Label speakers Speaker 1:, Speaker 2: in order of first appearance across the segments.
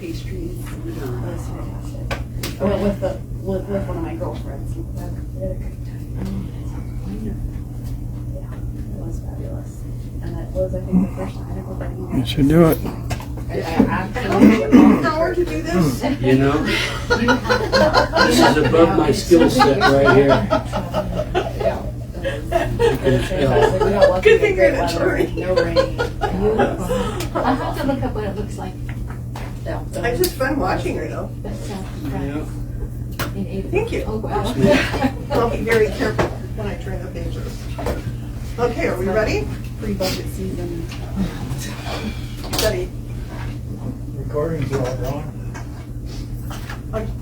Speaker 1: pastries. It was fantastic. I went with one of my girlfriends. We had a great time. Yeah, it was fabulous. And that was, I think, the first time everybody.
Speaker 2: You should do it.
Speaker 3: Power to do this?
Speaker 4: You know, this is above my skill set right here.
Speaker 3: Good thing you're an attorney.
Speaker 1: No rain.
Speaker 5: I'll have to look up what it looks like.
Speaker 3: It's just fun watching her though.
Speaker 5: That's
Speaker 4: Yeah.
Speaker 5: in April.
Speaker 3: Thank you.
Speaker 5: Oh, wow.
Speaker 3: I'll be very careful when I turn the pages. Okay, are we ready?
Speaker 1: Pre-budget season.
Speaker 3: Ready.
Speaker 6: Recording's all wrong.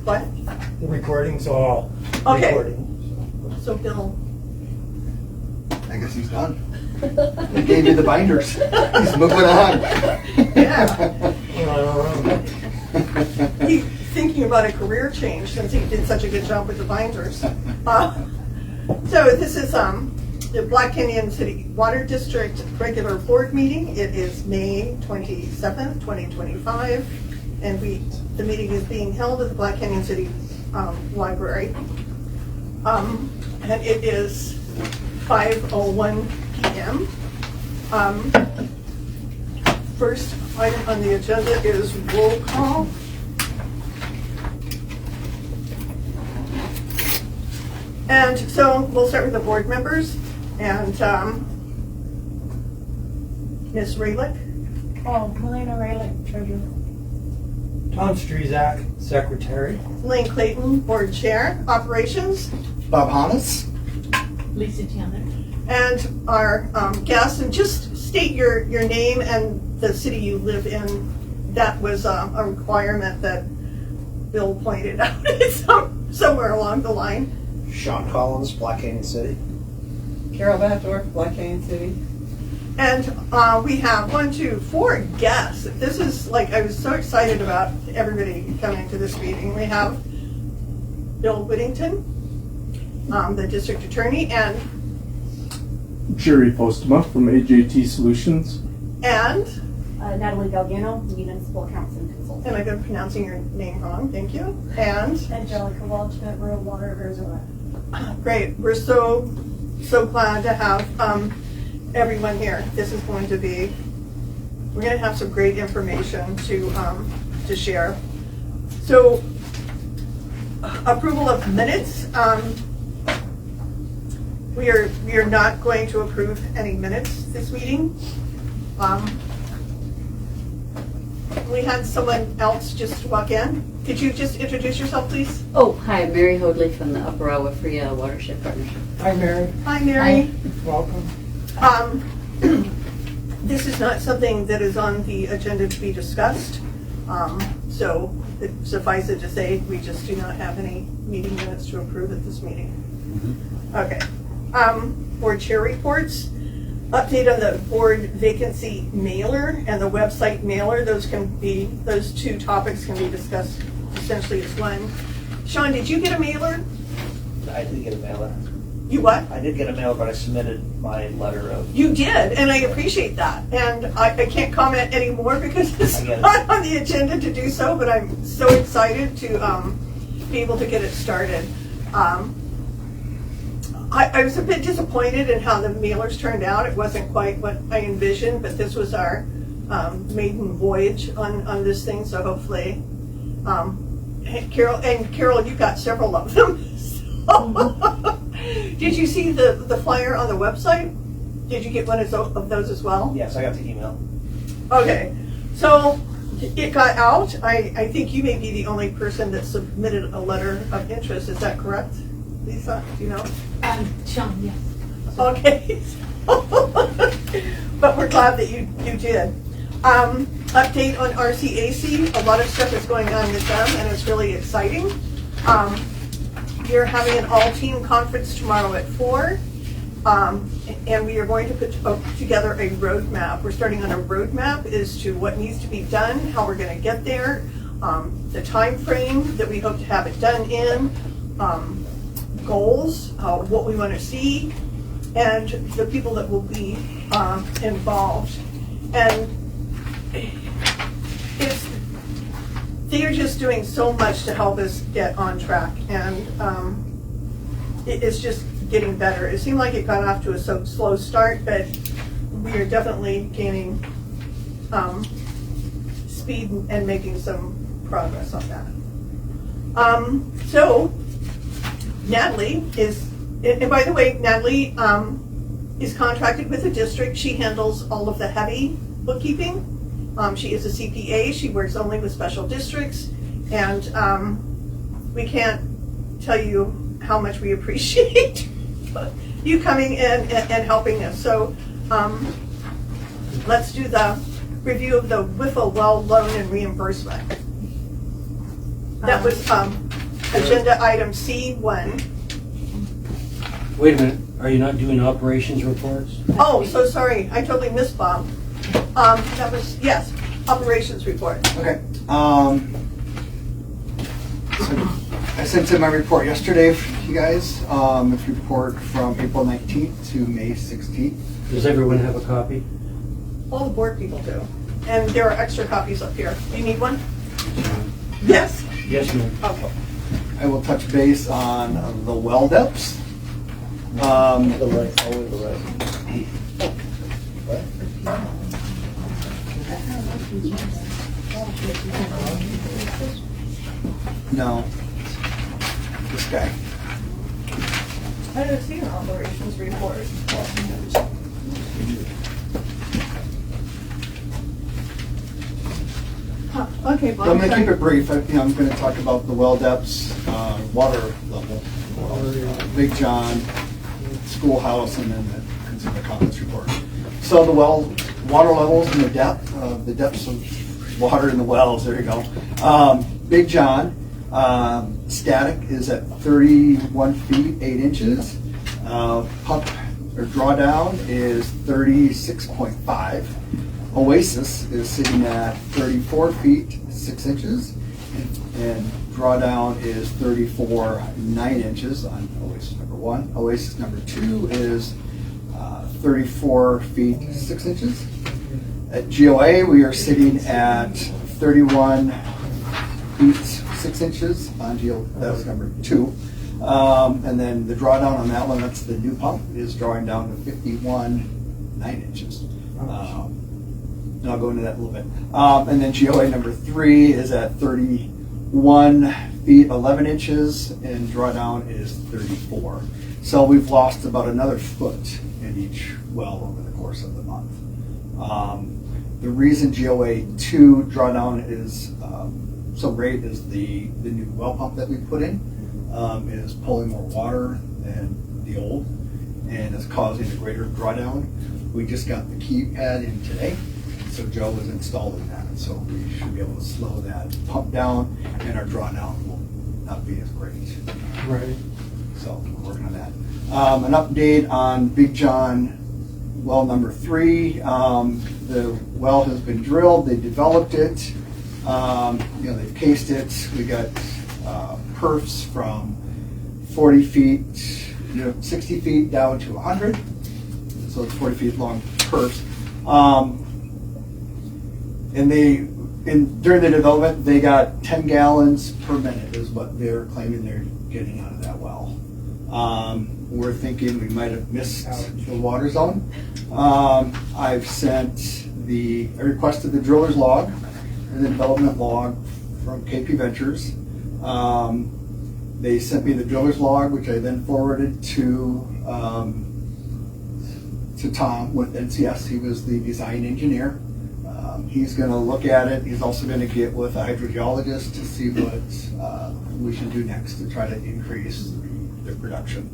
Speaker 3: What?
Speaker 6: The recording's all
Speaker 3: Okay.
Speaker 6: recording.
Speaker 3: So Bill,
Speaker 7: I guess he's done. They gave you the binders. He's moving on.
Speaker 3: yeah,
Speaker 6: Well,
Speaker 3: he's thinking about a career change since he did such a good job with the binders. So this is the Black Canyon City Water District regular board meeting. It is May 27th, 2025, and the meeting is being held at the Black Canyon City Library. And it is 5:01 p.m. First item on the agenda is roll call. And so we'll start with the board members. And Ms. Raylick.
Speaker 1: Melina Raylick, treasurer.
Speaker 6: Tom Strezak, secretary.
Speaker 3: Lane Clayton, board chair, operations.
Speaker 7: Bob Hannes?
Speaker 5: Lisa Chandler.
Speaker 3: And our guests, and just state your name and the city you live in. That was a requirement that Bill pointed out somewhere along the line.
Speaker 8: Sean Collins, Black Canyon City.
Speaker 1: Carol Batdorf, Black Canyon City.
Speaker 3: And we have 4 guests. This is like, I was so excited about everybody coming to this meeting. We have Bill Whittington, the district attorney, and
Speaker 2: Jerry Postma from AJT Solutions.
Speaker 1: Natalie Galgano, municipal accountant consultant.
Speaker 3: Am I good pronouncing your name wrong? Thank you. And
Speaker 1: Angelica Walchett, Rural Water of Arizona.
Speaker 3: great. We're so glad to have everyone here. This is going to be, we're going to have some great information to share. So, approval of minutes. We are not going to approve any minutes this meeting. We had someone else just walk in. Could you just introduce yourself, please?
Speaker 9: Oh, hi, Mary Hoadley from the Upper Iowa Free Watershed Partnership.
Speaker 6: Hi, Mary.
Speaker 3: Hi, Mary.
Speaker 6: Welcome.
Speaker 3: This is not something that is on the agenda to be discussed. So it suffice it to say, we just do not have any meeting minutes to approve at this meeting. Okay. Board chair reports. Update on the board vacancy mailer and the website mailer. Those 2 topics can be discussed essentially as one. Sean, did you get a mailer?
Speaker 8: I did get a mailer.
Speaker 3: You what?
Speaker 8: I did get a mailer, but I submitted my letter of.
Speaker 3: You did, and I appreciate that. And I can't comment anymore because it's
Speaker 8: I get it.
Speaker 3: not on the agenda to do so, but I'm so excited to be able to get it started. I was a bit disappointed in how the mailers turned out. It wasn't quite what I envisioned, but this was our maiden voyage on this thing, so hopefully, Carol, you got several of them. Did you see the flyer on the website? Did you get one of those as well?
Speaker 8: Yes, I got the email.
Speaker 3: Okay, so it got out. I think you may be the only person that submitted a letter of interest. Is that correct, Lisa? Do you know?
Speaker 5: Sean, yes.
Speaker 3: Okay, but we're glad that you did. Update on RCAC. A lot of stuff is going on with them, and it's really exciting. We're having an all-team conference tomorrow at 4, and we are going to put together a roadmap. We're starting on a roadmap as to what needs to be done, how we're going to get there, the time frame that we hope to have it done in, goals, what we want to see, and the people that will be involved. And they are just doing so much to help us get on track, and it's just getting better. It seemed like it got off to a slow start, but we are definitely gaining speed and making some progress on that. So Natalie is, and by the way, Natalie is contracted with the district. She handles all of the heavy bookkeeping. She is a CPA. She works only with special districts, and we can't tell you how much we appreciate you coming in and helping us. So let's do the review of the Whiffle well loan and reimbursement. That was agenda item C1.
Speaker 4: Wait a minute, are you not doing operations reports?
Speaker 3: Oh, so sorry, I totally missed Bob. That was, yes, operations report.
Speaker 7: Okay. So I sent in my report yesterday for you guys. It's a report from April 19th to May 16th.
Speaker 4: Does everyone have a copy?
Speaker 3: All the board people do. And there are extra copies up here. Do you need one? Yes.
Speaker 4: Yes, ma'am.
Speaker 3: Okay.
Speaker 7: I will touch base on the well depths.
Speaker 8: The right, only the right.
Speaker 7: No. This guy.
Speaker 3: I didn't see an operations report. Huh, okay, Bob.
Speaker 7: So I'm going to keep it brief. I'm going to talk about the well depths, water level, Big John, schoolhouse, and then the consumer comments report. So the water levels and the depths of water in the wells, there you go. Big John, static is at 31 feet, 8 inches. Pump or drawdown is 36.5. Oasis is sitting at 34 feet, 6 inches. And drawdown is 34, 9 inches on Oasis number 1. Oasis number 2 is 34 feet, 6 inches. At GOA, we are sitting at 31 feet, 6 inches on GOA, that's number 2. And then the drawdown on that one, that's the new pump, is drawing down to 51, 9 inches. And I'll go into that in a little bit. And then GOA number 3 is at 31 feet, 11 inches, and drawdown is 34. So we've lost about another foot in each well over the course of the month. The reason GOA 2 drawdown is so great is the new well pump that we put in is pulling more water than the old, and is causing a greater drawdown. We just got the keypad in today, so Joe was installing that, so we should be able to slow that pump down, and our drawdown will not be as great.
Speaker 2: Right.
Speaker 7: So we're working on that. An update on Big John well number 3. The well has been drilled. They developed it. They've cased it. We got perfs from 40 feet, 60 feet down to 100. So it's 40 feet long perfs. And during the development, they got 10 gallons per minute is what they're claiming they're getting out of that well. We're thinking we might have missed the water zone. I've sent I requested the driller's log and the development log from KP Ventures. They sent me the driller's log, which I then forwarded to Tom with NCS. He was the design engineer. He's going to look at it. He's also going to get with a hydrogeologist to see what we should do next to try to increase the production.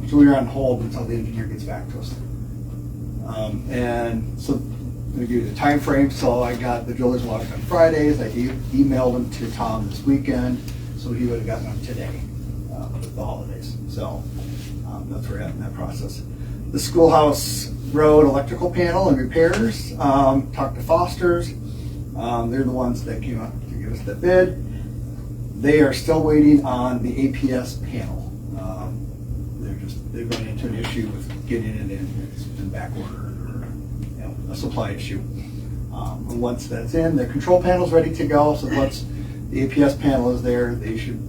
Speaker 7: So we're on hold until the engineer gets back to us. And so I'm going to give you the time frame. So I got the driller's log on Fridays. I emailed them to Tom this weekend, so he would have gotten them today with the holidays. So that's where we're at in that process. The schoolhouse road electrical panel and repairs. Talked to Foster's. They're the ones that came out to give us the bid. They are still waiting on the APS panel. They've run into an issue with getting it in. It's been back ordered, or a supply issue. And once that's in, the control panel's ready to go, so once the APS panel is there, they should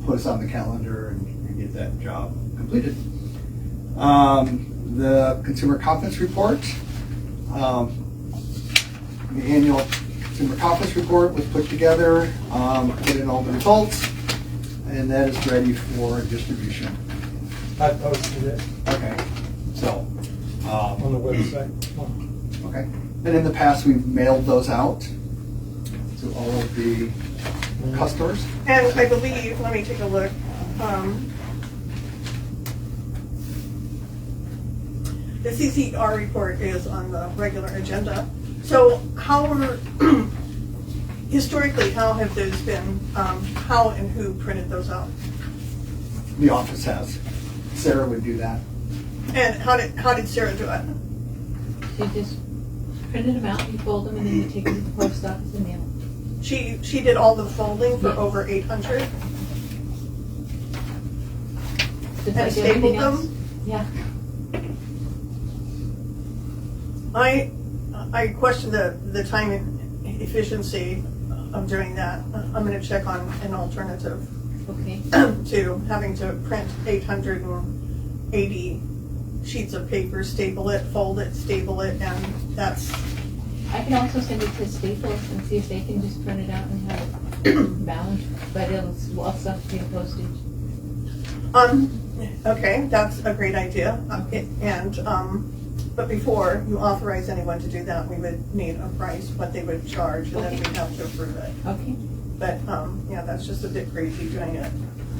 Speaker 7: put us on the calendar and get that job completed. The Consumer Confidence Report, the annual Consumer Confidence Report was put together, put in all the results, and that is ready for distribution.
Speaker 6: I posted it
Speaker 7: Okay, so,
Speaker 6: on the website.
Speaker 7: okay. And in the past, we've mailed those out to all of the customers.
Speaker 3: And I believe, let me take a look. The CCR report is on the regular agenda. So historically, how have those been, how and who printed those out?
Speaker 7: The office has. Sarah would do that.
Speaker 3: And how did Sarah do it?
Speaker 5: You just printed them out, you fold them, and then you take them to the post office and mail them.
Speaker 3: She did all the folding for
Speaker 5: Yes.
Speaker 3: over 800
Speaker 5: Just
Speaker 3: and
Speaker 5: like
Speaker 3: stapled
Speaker 5: everything else.
Speaker 3: them?
Speaker 5: Yeah.
Speaker 3: I question the time and efficiency of doing that. I'm going to check on an alternative
Speaker 5: Okay.
Speaker 3: to having to print 880 sheets of paper, staple it, fold it, staple it, and that's,
Speaker 5: I can also send it to Staples and see if they can just print it out and have it bound, but I'll have to pay the postage.
Speaker 3: okay, that's a great idea. But before you authorize anyone to do that, we would need a price, what they would charge, and then
Speaker 5: Okay.
Speaker 3: we'd have to approve it.
Speaker 5: Okay.
Speaker 3: But, yeah, that's just a bit crazy doing it.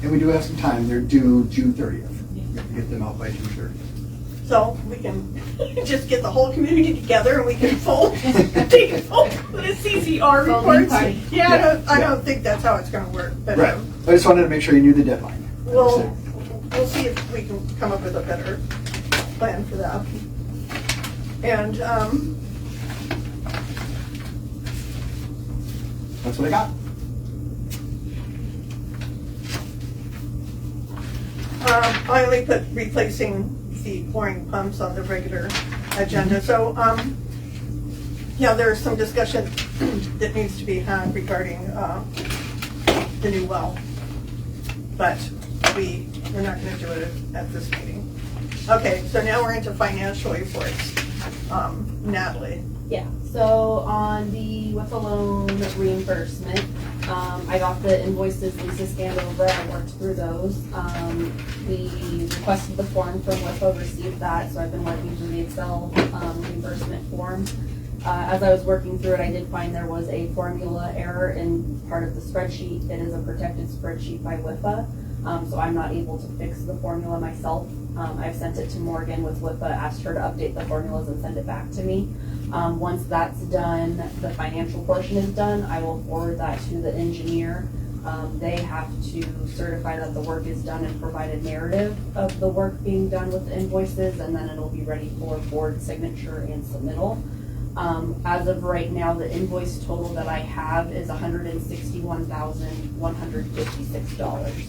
Speaker 7: And we do have some time. They're due June 30th.
Speaker 5: Yeah.
Speaker 7: We have to get them out by June 30th.
Speaker 3: So we can just get the whole community together and we can fold the CCR
Speaker 5: Folding
Speaker 3: reports.
Speaker 5: party.
Speaker 3: Yeah, I don't think that's how it's gonna work, but
Speaker 7: Right. I just wanted to make sure you knew the deadline.
Speaker 3: we'll see if we can come up with a better plan for that. And,
Speaker 7: That's what I got.
Speaker 3: I only put replacing the chlorine pumps on the regular agenda, so, yeah, there's some discussion that needs to be had regarding, the new well. But we're not gonna do it at this meeting. Okay, so now we're into financial reports. Natalie.
Speaker 1: Yeah, so on the WIFA loan reimbursement, I got the invoices Lisa scanned over, I worked through those. We requested the form from WIFA, received that, so I've been working through the Excel reimbursement form. As I was working through it, I did find there was a formula error in part of the spreadsheet. It is a protected spreadsheet by WIFA, so I'm not able to fix the formula myself. I've sent it to Morgan with WIFA, asked her to update the formulas and send it back to me. Once that's done, the financial portion is done, I will forward that to the engineer. They have to certify that the work is done and provide a narrative of the work being done with the invoices, and then it'll be ready for board signature and submittal. As of right now, the invoice total that I have is $161,156.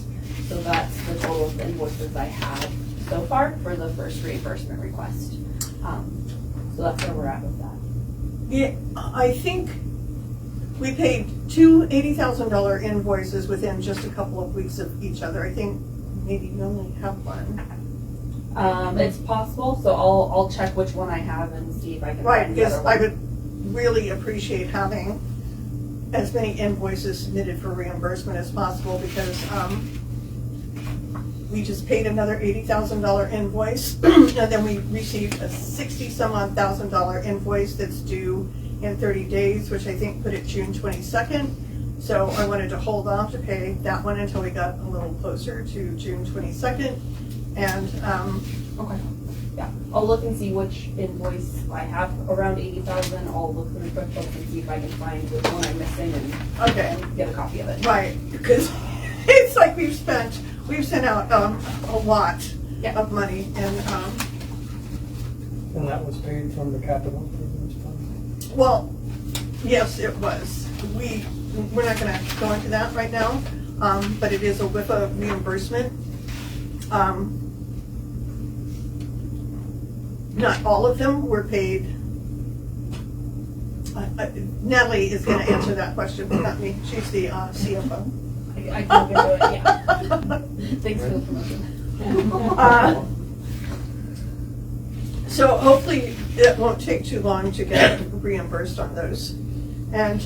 Speaker 1: So that's the total of the invoices I have so far for the first reimbursement request. So that's where we're at with that.
Speaker 3: Yeah, I think we paid two $80,000 invoices within just a couple of weeks of each other. I think maybe you only have one.
Speaker 1: It's possible, so I'll check which one I have and see if I can
Speaker 3: Right,
Speaker 1: find the
Speaker 3: because
Speaker 1: other
Speaker 3: I
Speaker 1: one.
Speaker 3: would really appreciate having as many invoices submitted for reimbursement as possible, because we just paid another $80,000 invoice, and then we received a $60-some-odd thousand invoice that's due in 30 days, which I think put it June 22nd. So I wanted to hold off to pay that one until we got a little closer to June 22nd. And,
Speaker 1: Okay, yeah, I'll look and see which invoice I have around 80,000. I'll look through QuickBooks and see if I can find which one I'm missing and
Speaker 3: okay,
Speaker 1: get a copy of it.
Speaker 3: right, because it's like we've sent out a lot
Speaker 1: Yeah.
Speaker 3: of money, and,
Speaker 6: And that was paid from the capital improvements fund.
Speaker 3: well, yes, it was. We're not gonna go into that right now, but it is a WIFA reimbursement. Not all of them were paid Natalie is going to answer that question, but not me. She's the CFO.
Speaker 1: I can look into it, yeah. Thanks for the promotion.
Speaker 3: So hopefully it won't take too long to get reimbursed on those. And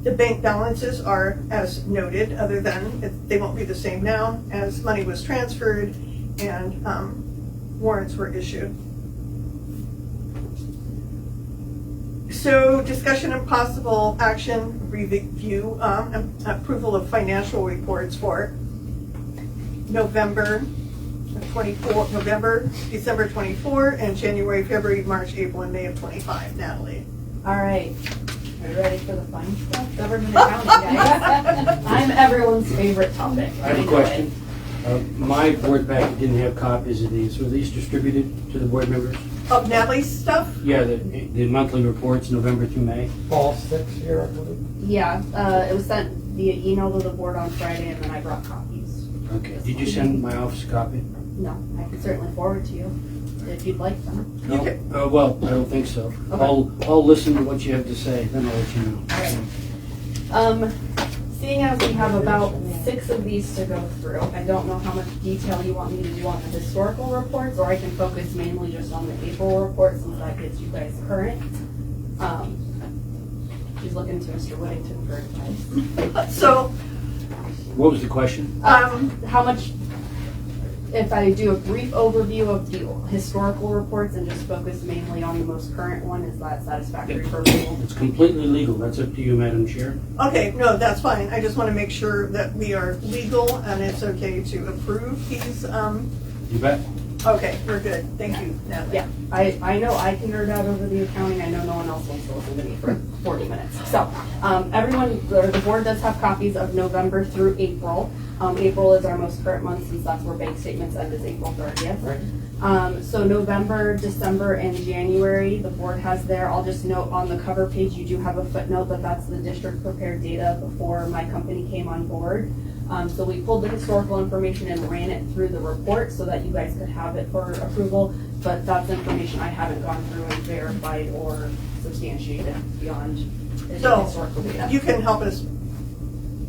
Speaker 3: the bank balances are as noted, other than they won't be the same now as money was transferred and warrants were issued. So discussion and possible action, review, approval of financial reports for November, December 24, and January, February, March, April, and May of 25. Natalie.
Speaker 1: All right. Are you ready for the fun stuff? Government accounting, guys. I'm everyone's favorite topic.
Speaker 4: I have a question. My board packet didn't have copies of these. Were these distributed to the board members?
Speaker 3: Of Natalie's stuff?
Speaker 4: Yeah, the monthly reports, November through May.
Speaker 6: All 6 here, I believe.
Speaker 1: Yeah, it was sent via email to the board on Friday, and then I brought copies.
Speaker 4: Okay. Did you send my office a copy?
Speaker 1: No, I can certainly forward to you if you'd like them.
Speaker 4: No. Well, I don't think so.
Speaker 1: Okay.
Speaker 4: I'll listen to what you have to say, then I'll let you know.
Speaker 1: All right. Seeing as we have about 6 of these to go through, I don't know how much detail you want me to do on the historical reports, or I can focus mainly just on the April report since that gets you guys current. She's looking to Mr. Whittington for advice.
Speaker 3: So,
Speaker 4: What was the question?
Speaker 1: How much, if I do a brief overview of the historical reports and just focus mainly on the most current one, is that satisfactory for people?
Speaker 4: It's completely legal. That's up to you, Madam Chair.
Speaker 3: okay, no, that's fine. I just want to make sure that we are legal and it's okay to approve these.
Speaker 4: You bet.
Speaker 3: Okay, we're good. Thank you, Natalie.
Speaker 1: Yeah, I know I can nerd out over the accounting. I know no one else wants to listen to me for 40 minutes. So everyone, or the board does have copies of November through April. April is our most current month since that's where bank statements end, is April 30th.
Speaker 4: Right.
Speaker 1: So November, December, and January, the board has there. I'll just note on the cover page, you do have a footnote that that's the district prepared data before my company came on board. So we pulled the historical information and ran it through the report so that you guys could have it for approval, but that's information I haven't gone through and verified or substantiated beyond the
Speaker 3: So,
Speaker 1: historical data.
Speaker 3: you can help us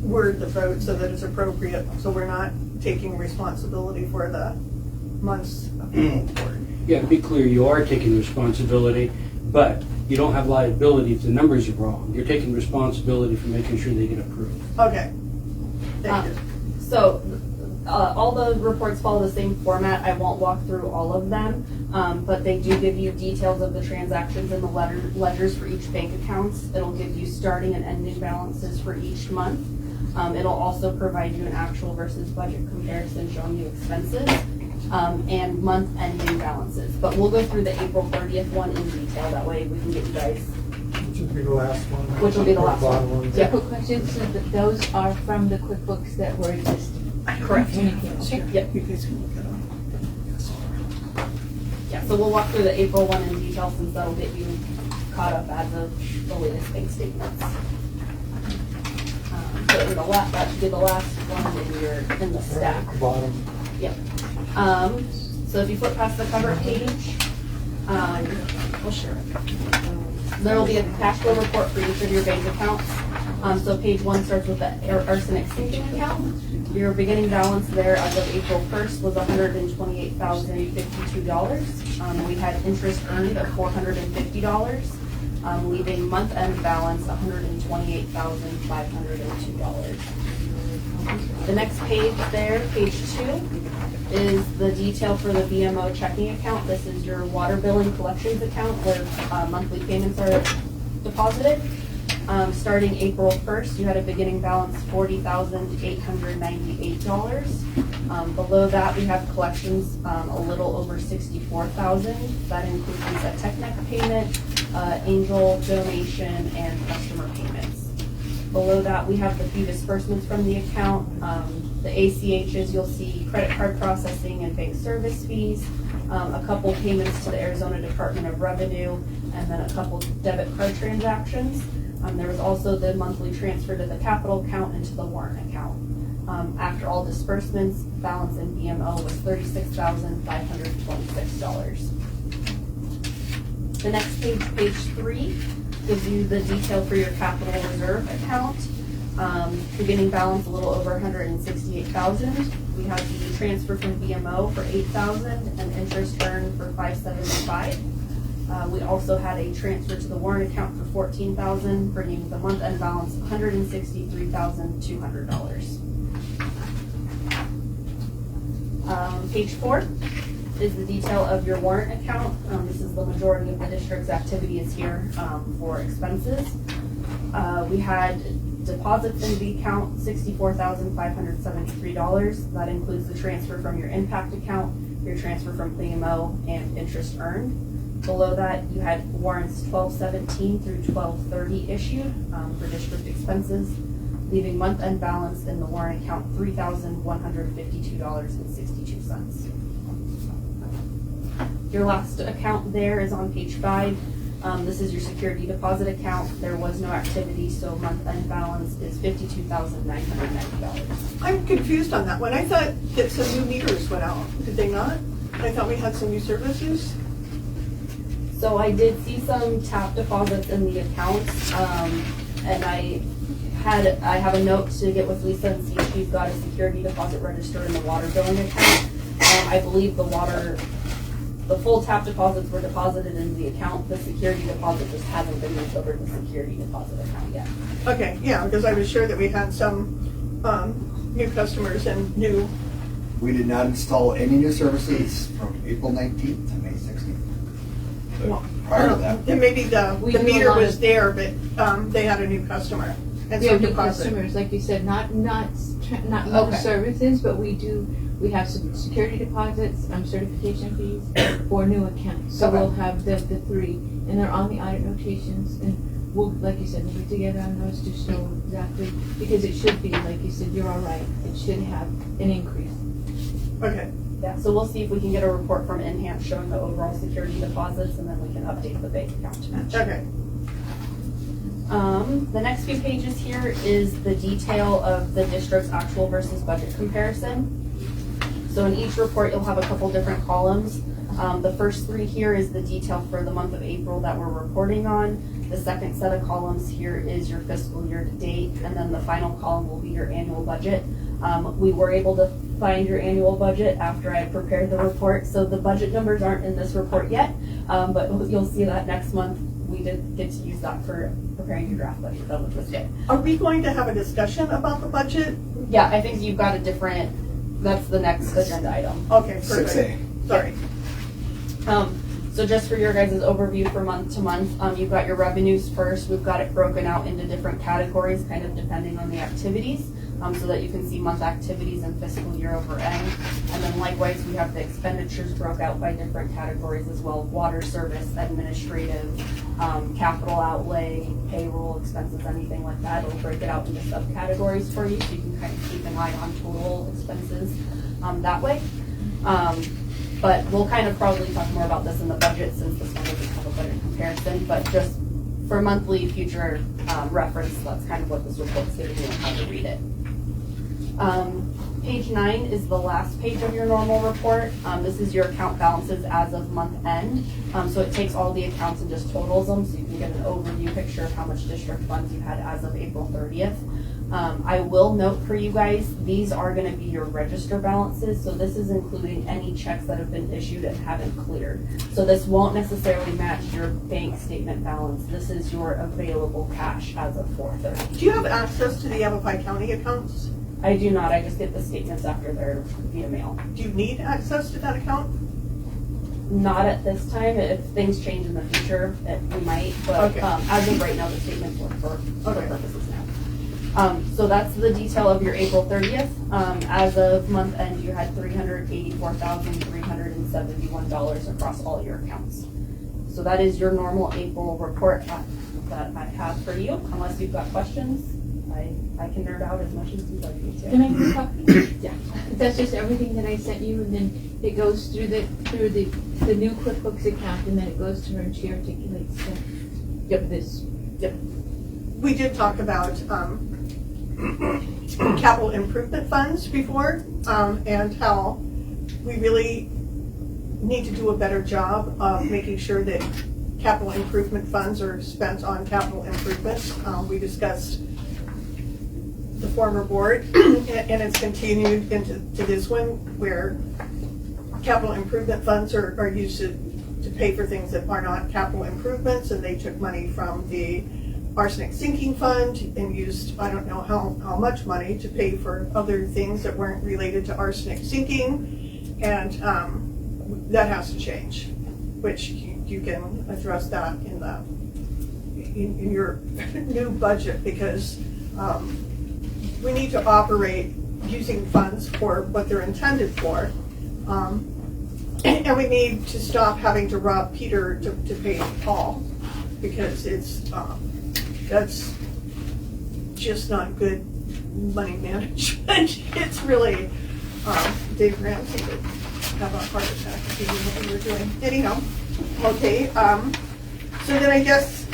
Speaker 3: word the vote so that it's appropriate, so we're not taking responsibility for the months of the board.
Speaker 4: Yeah, to be clear, you are taking responsibility, but you don't have liability if the numbers are wrong. You're taking responsibility for making sure they get approved.
Speaker 3: Okay. Thank you.
Speaker 1: So all the reports follow the same format. I won't walk through all of them, but they do give you details of the transactions and the ledgers for each bank accounts. It'll give you starting and ending balances for each month. It'll also provide you an actual versus budget comparison showing you expenses and month ending balances. But we'll go through the April 30th one in detail. That way we can get you guys.
Speaker 6: Which will be the last one.
Speaker 1: Which will be the last
Speaker 6: Bottom
Speaker 1: one.
Speaker 6: ones.
Speaker 1: Yeah.
Speaker 5: Quick question, so that those are from the QuickBooks that were existing?
Speaker 1: Correct.
Speaker 5: Communicated.
Speaker 1: Yep.
Speaker 3: You guys can look at them.
Speaker 1: Yeah, so we'll walk through the April one in detail since that'll get you caught up as of the latest bank statements. So that should be the last one in the stack.
Speaker 6: Bottom.
Speaker 1: Yep. So if you flip past the cover page, we'll share it. There will be a cash flow report for each of your bank accounts. So page 1 starts with the arsenic sinking account. Your beginning balance there as of April 1st was $128,052. We had interest earned of $450, leaving month-end balance $128,502. The next page there, page 2, is the detail for the BMO checking account. This is your water billing collections account where monthly payments are deposited. Starting April 1st, you had a beginning balance $40,898. Below that, we have collections a little over $64,000. That includes a Technec payment, Angel donation, and customer payments. Below that, we have the few disbursements from the account. The ACHs, you'll see credit card processing and bank service fees, a couple payments to the Arizona Department of Revenue, and then a couple debit card transactions. There was also the monthly transfer to the capital account and to the warrant account. After all disbursements, balance in BMO was $36,526. The next page, page 3, gives you the detail for your capital reserve account. Beginning balance a little over $168,000. We have the transfer from BMO for $8,000 and interest earned for $575. We also had a transfer to the warrant account for $14,000, bringing the month-end balance $163,200. Page 4 is the detail of your warrant account. This is the majority of the district's activity is here for expenses. We had deposits in the account, $64,573. That includes the transfer from your impact account, your transfer from PMO, and interest earned. Below that, you had warrants 1217 through 1230 issued for district expenses, leaving month-end balance in the warrant account $3,152.62. Your last account there is on page 5. This is your security deposit account. There was no activity, so month-end balance is $52,990.
Speaker 3: I'm confused on that one. I thought that some new meters went out. Did they not? I thought we had some new services.
Speaker 1: So I did see some tap deposits in the accounts, and I have a note to get with Lisa and see if she's got a security deposit register in the water billing account. I believe the full tap deposits were deposited into the account. The security deposit just hasn't been moved over to the security deposit account yet.
Speaker 3: Okay, yeah, because I was sure that we had some new customers and new.
Speaker 7: We did not install any new services from April 19th to May 16th. But prior to that,
Speaker 3: And maybe the
Speaker 5: We do a
Speaker 3: meter
Speaker 5: lot
Speaker 3: was
Speaker 5: of-
Speaker 3: there, but they had a new customer and
Speaker 5: We
Speaker 3: some
Speaker 5: have new
Speaker 3: deposit.
Speaker 5: customers, like you said, not new
Speaker 1: Okay.
Speaker 5: services, but we have some security deposits, certification fees for new accounts. So
Speaker 3: Okay.
Speaker 5: we'll have the 3, and they're on the audit notations, and we'll, like you said, we'll be together on those to show exactly, because it should be, like you said, you're all right, it should have an increase.
Speaker 3: Okay,
Speaker 1: Yeah, so we'll see if we can get a report from Enhance showing the overall security deposits, and then we can update the bank account to match.
Speaker 3: okay.
Speaker 1: The next few pages here is the detail of the district's actual versus budget comparison. So in each report, you'll have a couple different columns. The first 3 here is the detail for the month of April that we're reporting on. The second set of columns here is your fiscal year to date, and then the final column will be your annual budget. We were able to find your annual budget after I prepared the report, so the budget numbers aren't in this report yet, but you'll see that next month. We did get to use that for preparing your draft budget, though, which was good.
Speaker 3: Are we going to have a discussion about the budget?
Speaker 1: Yeah, I think you've got a different, that's the next agenda item.
Speaker 3: Okay, perfect.
Speaker 7: 6A.
Speaker 3: Sorry.
Speaker 1: So just for your guys' overview for month to month, you've got your revenues first. We've got it broken out into different categories, kind of depending on the activities, so that you can see month activities and fiscal year over end. And then likewise, we have the expenditures broke out by different categories as well: water service, administrative, capital outlay, payroll expenses, anything like that. It'll break it out into subcategories for you, so you can kind of keep an eye on total expenses that way. But we'll kind of probably talk more about this in the budget, since this one doesn't have a budget comparison, but just for monthly future reference, that's kind of what this report's giving you and how to read it. Page 9 is the last page of your normal report. This is your account balances as of month end. So it takes all the accounts and just totals them, so you can get an overview picture of how much district funds you had as of April 30th. I will note for you guys, these are going to be your register balances, so this is including any checks that have been issued and haven't cleared. So this won't necessarily match your bank statement balance. This is your available cash as of 4/30.
Speaker 3: Do you have access to the Yavapai County accounts?
Speaker 1: I do not. I just get the statements after they're via mail.
Speaker 3: Do you need access to that account?
Speaker 1: Not at this time. If things change in the future, we might. But
Speaker 3: Okay.
Speaker 1: as of right now, the statements work for
Speaker 3: Okay.
Speaker 1: purposes now. So that's the detail of your April 30th. As of month end, you had $384,371 across all your accounts. So that is your normal April report that I have for you. Unless you've got questions, I can nerd out as much as you'd like me to.
Speaker 5: Can I get a copy?
Speaker 1: Yeah.
Speaker 5: That's just everything that I sent you, and then it goes through the new QuickBooks account, and then it goes to her, and she articulates this.
Speaker 1: Yep.
Speaker 3: We did talk about capital improvement funds before, and how we really need to do a better job of making sure that capital improvement funds are spent on capital improvements. We discussed the former board, and it's continued into this one, where capital improvement funds are used to pay for things that are not capital improvements, and they took money from the arsenic sinking fund and used, I don't know how much money to pay for other things that weren't related to arsenic sinking, and that has to change, which you can address that in your new budget, because we need to operate using funds for what they're intended for. And we need to stop having to rob Peter to pay Paul, because that's just not good money management. It's really, Dave Ramsey would have a heart attack if he knew what we were doing. Anyhow, okay, so then I guess,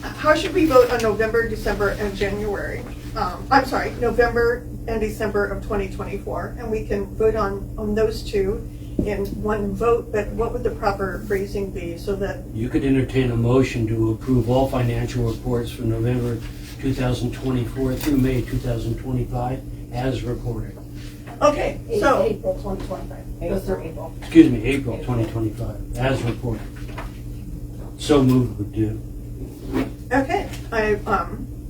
Speaker 3: how should we vote on November, December, and January? I'm sorry, November and December of 2024, and we can vote on those two in one vote, but what would the proper phrasing be so that?
Speaker 4: You could entertain a motion to approve all financial reports for November 2024 through May 2025 as reported.
Speaker 3: Okay, so,
Speaker 1: April 2025. Goes through April.
Speaker 4: Excuse me, April 2025 as reported. So moved would do.
Speaker 3: okay,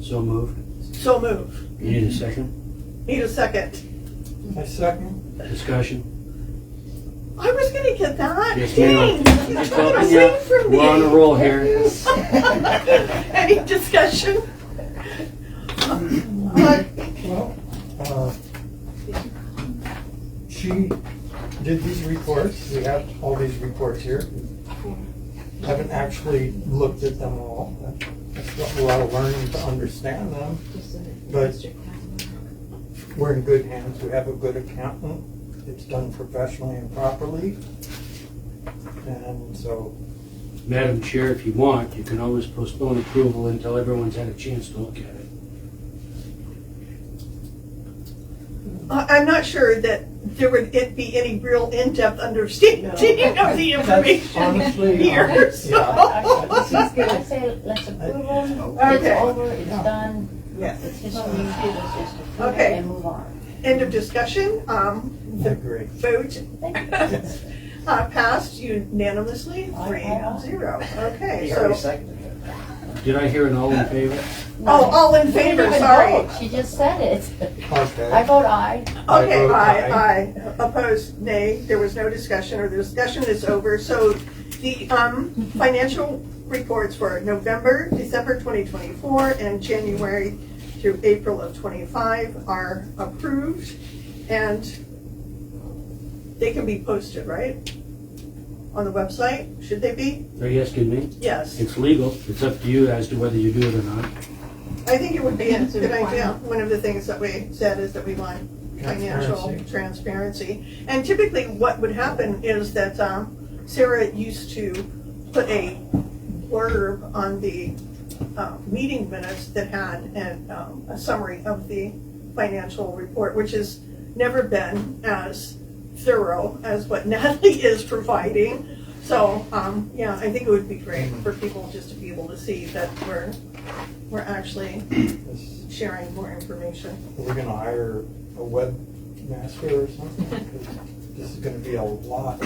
Speaker 4: So moved.
Speaker 3: so move.
Speaker 4: You need a second?
Speaker 3: Need a second.
Speaker 6: I second.
Speaker 4: Discussion?
Speaker 3: I was gonna get that.
Speaker 4: Yes,
Speaker 3: Dang,
Speaker 4: ma'am.
Speaker 3: that's
Speaker 4: Just
Speaker 3: what I'm
Speaker 4: helping you.
Speaker 3: saying for me.
Speaker 4: We're on a roll here.
Speaker 3: Any discussion?
Speaker 6: Well, she did these reports. We have all these reports here. Haven't actually looked at them all. It's got a lot of learning to understand them. But we're in good hands. We have a good accountant. It's done professionally and properly. And so,
Speaker 4: Madam Chair, if you want, you can always postpone approval until everyone's had a chance to look at it.
Speaker 3: I'm not sure that there would be any real in-depth understanding of the information
Speaker 6: honestly,
Speaker 3: here. So.
Speaker 10: I say let's approve them, it's
Speaker 3: Okay.
Speaker 10: over, it's done,
Speaker 3: Yes.
Speaker 10: it's history, let's just approve
Speaker 3: Okay.
Speaker 10: it and move on.
Speaker 3: End of discussion.
Speaker 6: I
Speaker 3: The
Speaker 6: agree.
Speaker 3: vote passed unanimously,
Speaker 10: Aye.
Speaker 3: 3-0. Okay,
Speaker 8: You already
Speaker 3: so,
Speaker 8: seconded it.
Speaker 4: Did I hear an all in favor?
Speaker 3: all in favor,
Speaker 10: Even
Speaker 3: sorry.
Speaker 10: vote, she just said it. I
Speaker 6: Okay.
Speaker 10: vote aye.
Speaker 3: Okay,
Speaker 6: vote
Speaker 3: aye. Opposed, nay. There was no discussion, or the discussion is over. So the financial reports for November, December 2024, and January through April of 25 are approved, and they can be posted, right? On the website, should they be?
Speaker 4: Are you asking me?
Speaker 3: Yes.
Speaker 4: It's legal. It's up to you as to whether you do it or not.
Speaker 3: I think it would be a good idea. One of the things that we said is that we want financial transparency. And typically what would happen is that Sarah used to put a blurb on the meeting minutes that had a summary of the financial report, which has never been as thorough as what Natalie is providing. So, yeah, I think it would be great for people just to be able to see that we're actually sharing more information.
Speaker 6: We're gonna hire a webmaster or something, 'cause this is gonna be a lot.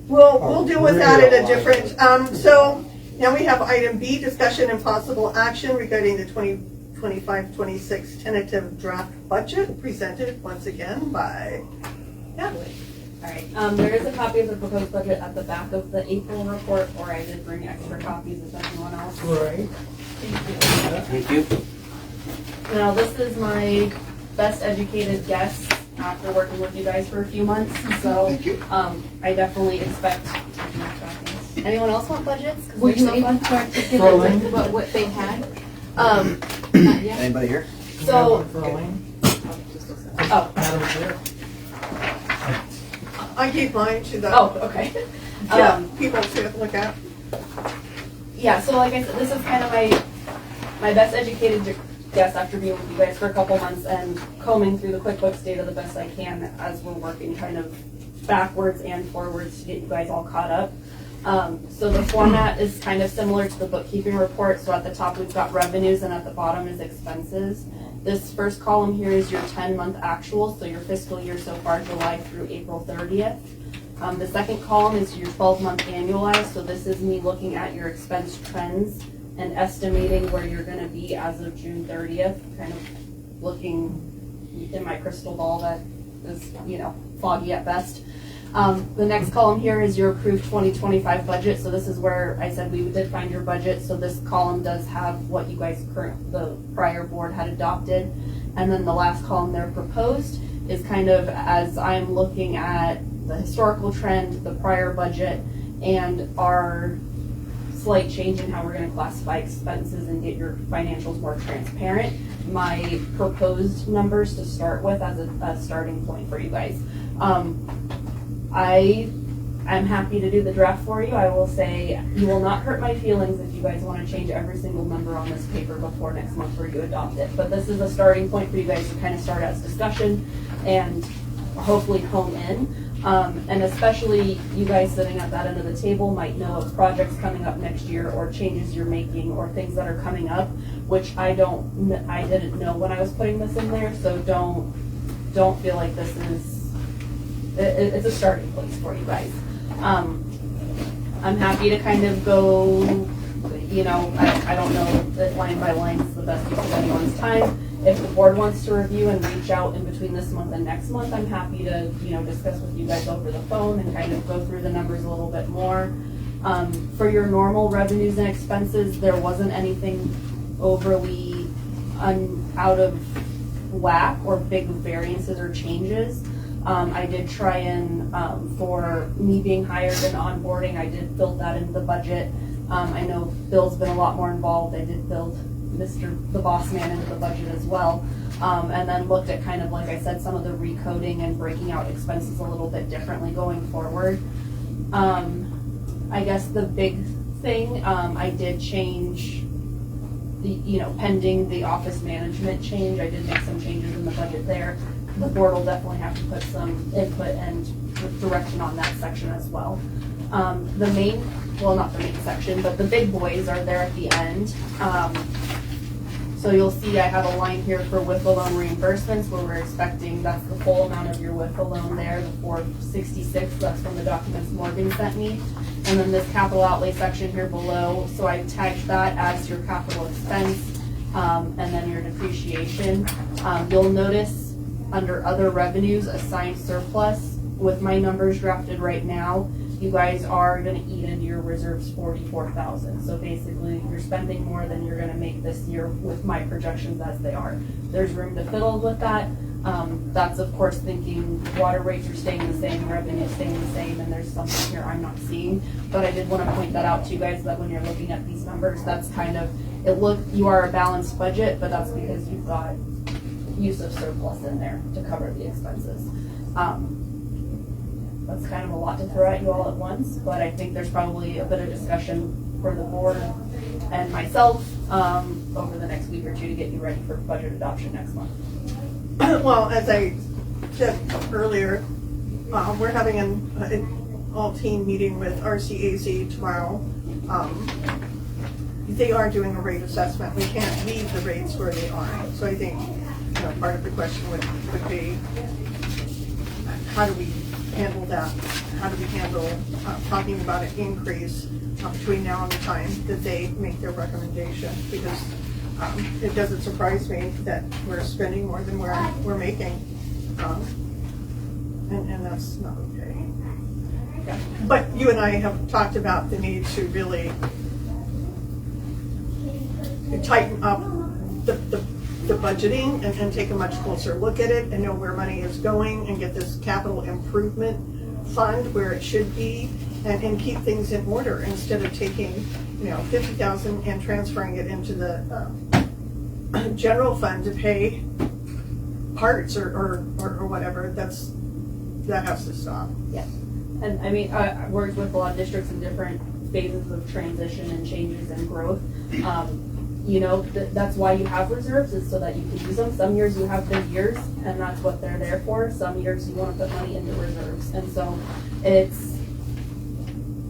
Speaker 3: We'll deal with that at a
Speaker 6: Real
Speaker 3: different, so now we have item B, discussion and possible action regarding the 2025-26 tentative draft budget, presented once again by Natalie.
Speaker 1: All right, there is a copy of the proposed budget at the back of the April report, or I did bring extra copies if anyone else.
Speaker 6: Right.
Speaker 4: Thank you.
Speaker 1: Now, this is my best educated guess after working with you guys for a few months, so, I definitely expect. Anyone else want budgets? 'Cause
Speaker 5: Were
Speaker 1: they're
Speaker 5: you
Speaker 1: so
Speaker 5: able
Speaker 1: fun.
Speaker 5: to articulate what they had? Not yet.
Speaker 8: Anybody here?
Speaker 1: So, oh,
Speaker 6: Madam Chair.
Speaker 3: I gave mine to the
Speaker 1: okay.
Speaker 3: people to look at.
Speaker 1: Yeah, so like I said, this is kind of my best educated guess after being with you guys for a couple months and combing through the QuickBooks data the best I can as we're working kind of backwards and forwards to get you guys all caught up. So the format is kind of similar to the bookkeeping report. So at the top we've got revenues and at the bottom is expenses. This first column here is your 10-month actual, so your fiscal year so far, July through April 30th. The second column is your 12-month annualized, so this is me looking at your expense trends and estimating where you're going to be as of June 30th, kind of looking in my crystal ball that is, foggy at best. The next column here is your approved 2025 budget. So this is where I said we did find your budget. So this column does have what you guys the prior board had adopted. And then the last column there, proposed, is kind of as I'm looking at the historical trend, the prior budget, and our slight change in how we're going to classify expenses and get your financials more transparent. My proposed numbers to start with as a starting point for you guys. I'm happy to do the draft for you. I will say you will not hurt my feelings if you guys want to change every single number on this paper before next month where you adopt it. But this is a starting point for you guys to kind of start as discussion and hopefully hone in. And especially you guys sitting at that end of the table might know of projects coming up next year or changes you're making or things that are coming up, which I didn't know when I was putting this in there. So don't feel like this is. It's a starting place for you guys. I'm happy to kind of go, I don't know that line by line is the best use of anyone's time. If the board wants to review and reach out in between this month and next month, I'm happy to, discuss with you guys over the phone and kind of go through the numbers a little bit more. For your normal revenues and expenses, there wasn't anything overly out of whack or big variances or changes. I did try and, for me being hired and onboarding, I did build that into the budget. I know Bill's been a lot more involved. I did build the boss man into the budget as well. And then looked at kind of, like I said, some of the recoding and breaking out expenses a little bit differently going forward. I guess the big thing, I did change pending the office management change, I did make some changes in the budget there. The board will definitely have to put some input and direction on that section as well. Not the main section, but the big boys are there at the end. So you'll see I have a line here for WIFA loan reimbursements where we're expecting that's the full amount of your WIFA loan there, the $466, that's from the documents Morgan sent me. And then this capital outlay section here below, so I tagged that as your capital expense and then your depreciation. You'll notice under other revenues, assigned surplus, with my numbers drafted right now, you guys are going to eat into your reserves $44,000. So basically, you're spending more than you're going to make this year with my projections as they are. There's room to fiddle with that. That's of course thinking water rates are staying the same, revenue staying the same, and there's something here I'm not seeing. But I did want to point that out to you guys that when you're looking at these numbers, that's kind of you are a balanced budget, but that's because you've got use of surplus in there to cover the expenses. That's kind of a lot to throw at you all at once, but I think there's probably a bit of discussion for the board and myself over the next week or two to get you ready for budget adoption next month.
Speaker 3: Well, as I said earlier, we're having an all-team meeting with RCAZ tomorrow. They are doing a rate assessment. We can't leave the rates where they are. So I think part of the question would be, how do we handle that? How do we handle talking about an increase between now and the time that they make their recommendation? Because it doesn't surprise me that we're spending more than we're making, and that's not okay. Yeah. But you and I have talked about the need to really tighten up the budgeting and take a much closer look at it and know where money is going and get this capital improvement fund where it should be and keep things in order instead of taking $50,000 and transferring it into the general fund to pay parts or whatever. That has to stop.
Speaker 1: Yeah, and I mean I worked with a lot of districts in different phases of transition and changes and growth. That's why you have reserves, is so that you can use them. Some years you have good years, and that's what they're there for. Some years you want to put money into reserves. And so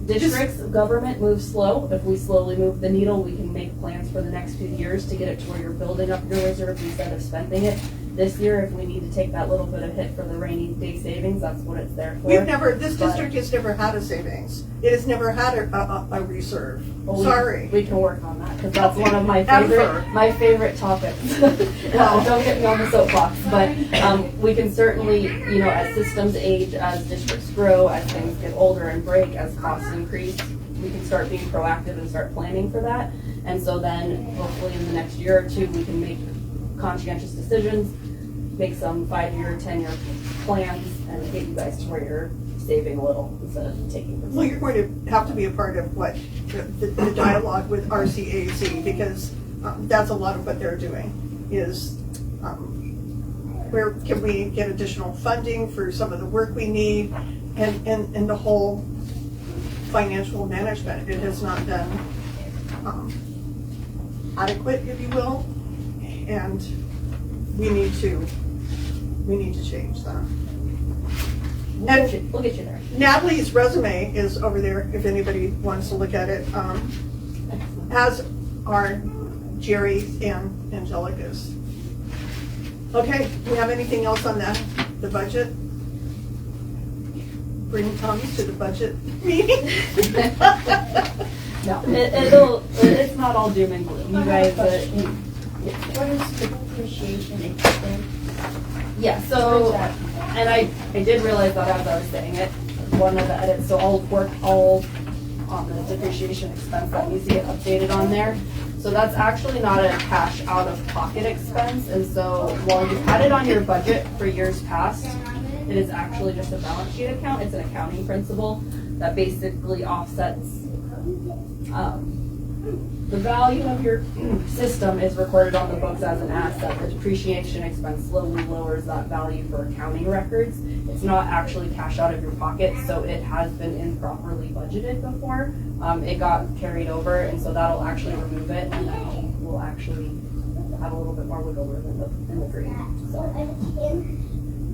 Speaker 1: Districts, government moves slow. If we slowly move the needle, we can make plans for the next few years to get it to where you're building up your reserves instead of spending it. This year, if we need to take that little bit of hit for the rainy day savings, that's what it's there for.
Speaker 3: This district has never had a savings. It has never had a reserve.
Speaker 1: Well,
Speaker 3: Sorry.
Speaker 1: We can work on that, because that's one of my
Speaker 3: Ever.
Speaker 1: favorite topics. Don't get me on the soapbox, but we can certainly, as systems age, as districts grow, as things get older and break, as costs increase, we can start being proactive and start planning for that. And so then, hopefully in the next year or two, we can make conscientious decisions, make some 5-year, 10-year plans, and get you guys to where you're saving a little instead of taking from.
Speaker 3: Well, you're going to have to be a part of what the dialogue with RCAC, because that's a lot of what they're doing is where can we get additional funding for some of the work we need, and the whole financial management. It has not been adequate, if you will, and we need to change that.
Speaker 1: We'll get you there.
Speaker 3: Natalie's resume is over there if anybody wants to look at it, as are Jerry's and Angelica's. Okay, do we have anything else on the budget? Bring tongues to the budget meeting?
Speaker 1: No, it's not all doom and gloom. You guys,
Speaker 10: What is depreciation expense?
Speaker 1: yeah, so, and I did realize that as I was saying it, one of the edits, so I'll work all on the depreciation expense that needs to get updated on there. So that's actually not a cash out of pocket expense, and so while you've had it on your budget for years past, it is actually just a balance sheet account. It's an accounting principle that basically offsets the value of your system is recorded on the books as an asset. The depreciation expense slowly lowers that value for accounting records. It's not actually cash out of your pocket, so it has been improperly budgeted before. It got carried over, and so that'll actually remove it, and then we'll actually have a little bit more wiggle room in the green. So.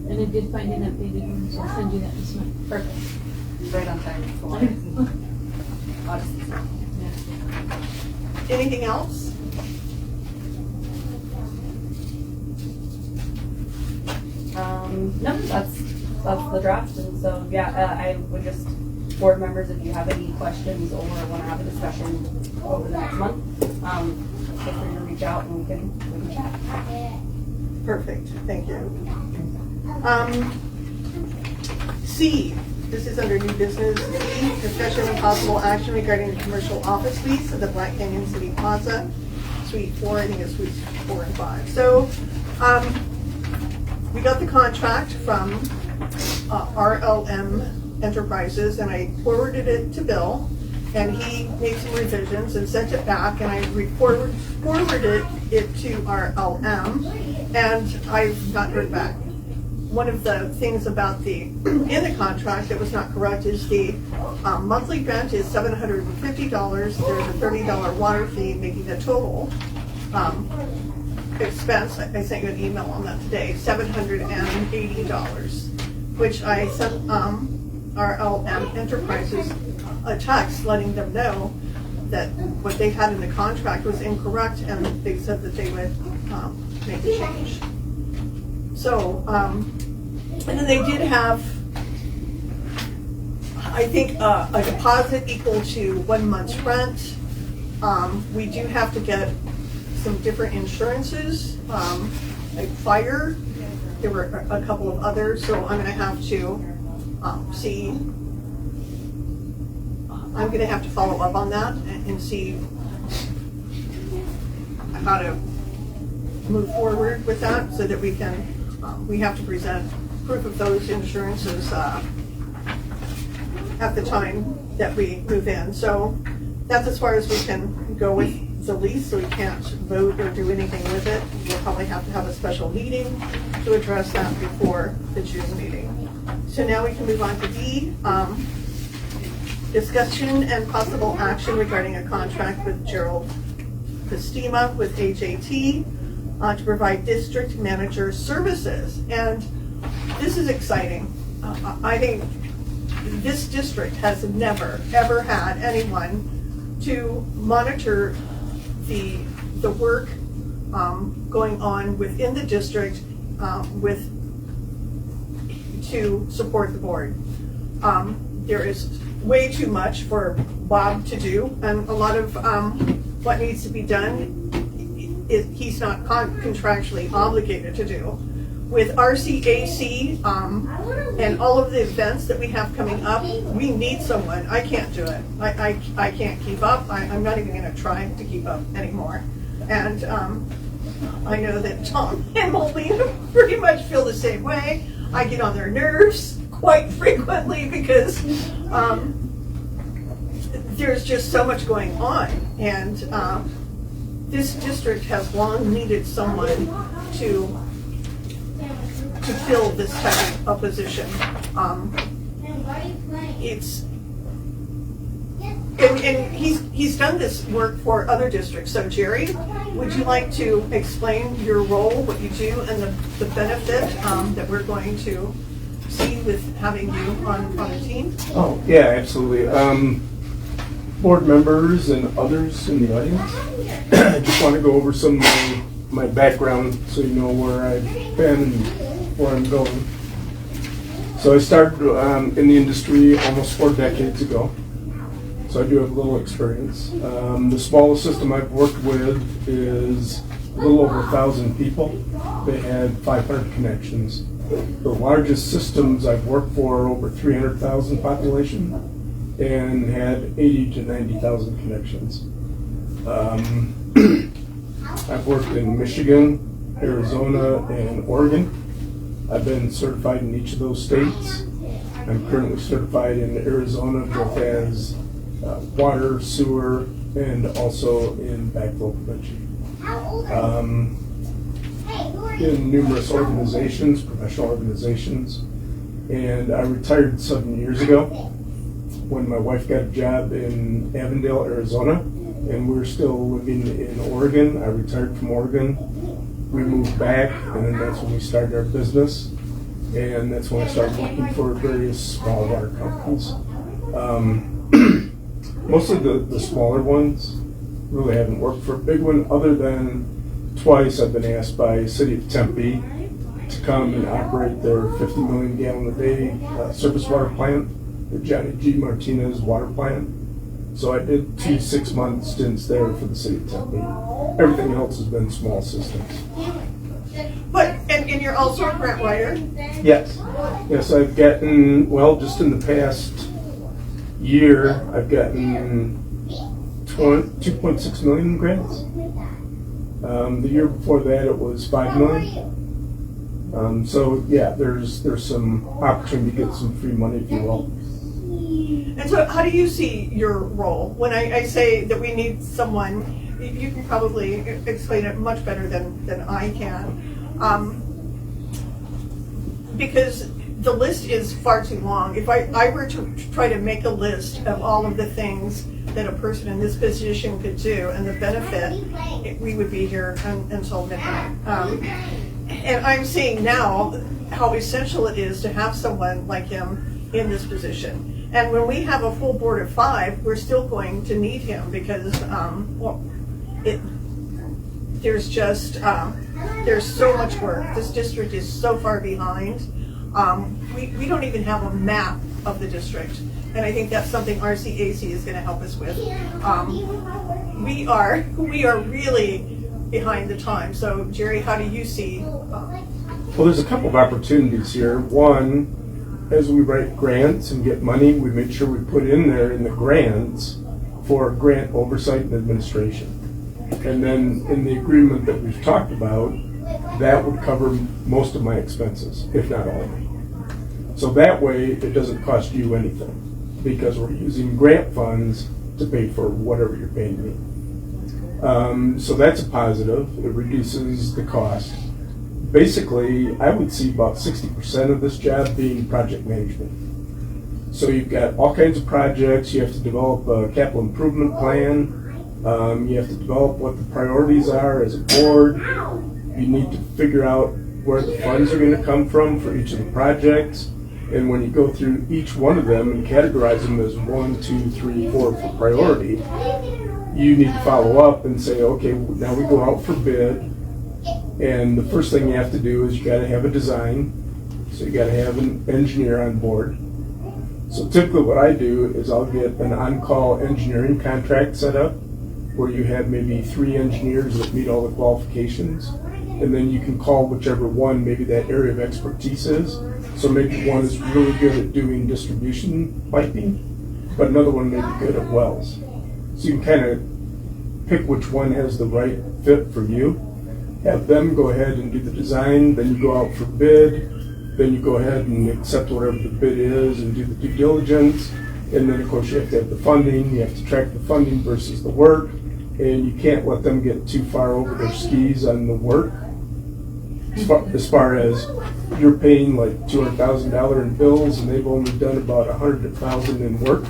Speaker 5: And I did find an updated one, so I'll send you that this month.
Speaker 1: Perfect. Right on time.
Speaker 3: Anything else?
Speaker 1: No, that's the draft, and so yeah, I would just, board members, if you have any questions or want to have a discussion over the next month, feel free to reach out and we can chat.
Speaker 3: Perfect, thank you. C, this is under new business. C, discussion and possible action regarding the commercial office lease of the Black Canyon City Plaza, Suite 4, I think it's Suites 4 and 5. So, we got the contract from RLM Enterprises, and I forwarded it to Bill, and he made some revisions and sent it back, and I forwarded it to RLM, and I've not heard back. One of the things about in the contract that was not correct is the monthly rent is $750. There's a $30 water fee, making the total expense, I sent you an email on that today, $780, which I sent RLM Enterprises a text letting them know that what they had in the contract was incorrect, and they said that they would make a change. So, and then they did have, I think, a deposit equal to 1 month's rent. We do have to get some different insurances, like fire. There were a couple of others, so I'm going to have to see. I'm going to have to follow up on that and see how to move forward with that, so that we can. We have to present proof of those insurances at the time that we move in. So that's as far as we can go with the lease, so we can't vote or do anything with it. We'll probably have to have a special meeting to address that before the June meeting. So now we can move on to D, discussion and possible action regarding a contract with Gerald Pistima with HAT to provide district manager services. And this is exciting. I think this district has never, ever had anyone to monitor the work going on within the district to support the board. There is way too much for Bob to do, and a lot of what needs to be done he's not contractually obligated to do. With RCAC and all of the events that we have coming up, we need someone. I can't do it. I can't keep up. I'm not even going to try to keep up anymore. And I know that Tom and Molina pretty much feel the same way. I get on their nerves quite frequently because there's just so much going on. And this district has long needed someone to fill this type of position. And he's done this work for other districts. So Jerry, would you like to explain your role, what you do, and the benefit that we're going to see with having you on the team?
Speaker 2: Oh, yeah, absolutely. Board members and others in the audience, I just want to go over some of my background so you know where I've been and where I'm going. So I started in the industry almost 4 decades ago. So I do have a little experience. The smallest system I've worked with is a little over 1,000 people. They had 500 connections. The largest systems I've worked for are over 300,000 population and had 80 to 90,000 connections. I've worked in Michigan, Arizona, and Oregon. I've been certified in each of those states. I'm currently certified in Arizona both as water, sewer, and also in backflow prevention. In numerous organizations, professional organizations, and I retired 7 years ago when my wife got a job in Avondale, Arizona, and we were still living in Oregon. I retired from Oregon. We moved back, and then that's when we started our business, and that's when I started looking for various small water companies. Most of the smaller ones really haven't worked for a big one, other than twice I've been asked by City of Tempe to come and operate their 50 million gallon a day surface water plant, the Johnny G. Martinez water plant. So I did 2 6-month stints there for the City of Tempe. Everything else has been small systems.
Speaker 3: But, and you're also a grant writer?
Speaker 2: Yes. Yes, I've gotten, well, just in the past year, I've gotten 2.6 million in grants. The year before that, it was 5 million. So yeah, there's some opportunity to get some free money, if you will.
Speaker 3: And so how do you see your role? When I say that we need someone, you can probably explain it much better than I can. Because the list is far too long. If I were to try to make a list of all of the things that a person in this position could do and the benefit, we would be here until midnight. And I'm seeing now how essential it is to have someone like him in this position. And when we have a full board of 5, we're still going to need him because there's just there's so much work. This district is so far behind. We don't even have a map of the district, and I think that's something RCAC is going to help us with. We are really behind the time. So Jerry, how do you see?
Speaker 2: Well, there's a couple of opportunities here. One, as we write grants and get money, we make sure we put in there in the grants for grant oversight and administration. And then in the agreement that we've talked about, that would cover most of my expenses, if not all of them. So that way, it doesn't cost you anything because we're using grant funds to pay for whatever you're paying me. So that's a positive. It reduces the cost. Basically, I would see about 60% of this job being project management. So you've got all kinds of projects. You have to develop a capital improvement plan. You have to develop what the priorities are as a board. You need to figure out where the funds are going to come from for each of the projects. And when you go through each one of them and categorize them as 1, 2, 3, 4 for priority, you need to follow up and say, okay, now we go out for bid. And the first thing you have to do is you got to have a design. So you got to have an engineer on board. So typically what I do is I'll get an on-call engineering contract set up where you have maybe 3 engineers that meet all the qualifications. And then you can call whichever one maybe that area of expertise is. So maybe one is really good at doing distribution piping, but another one may be good at wells. So you can kind of pick which one has the right fit for you. Have them go ahead and do the design, then you go out for bid, then you go ahead and accept whatever the bid is and do the due diligence. And then of course you have to have the funding, you have to track the funding versus the work, and you can't let them get too far over their skis on the work. As far as you're paying like $200,000 in bills and they've only done about $100,000 in work,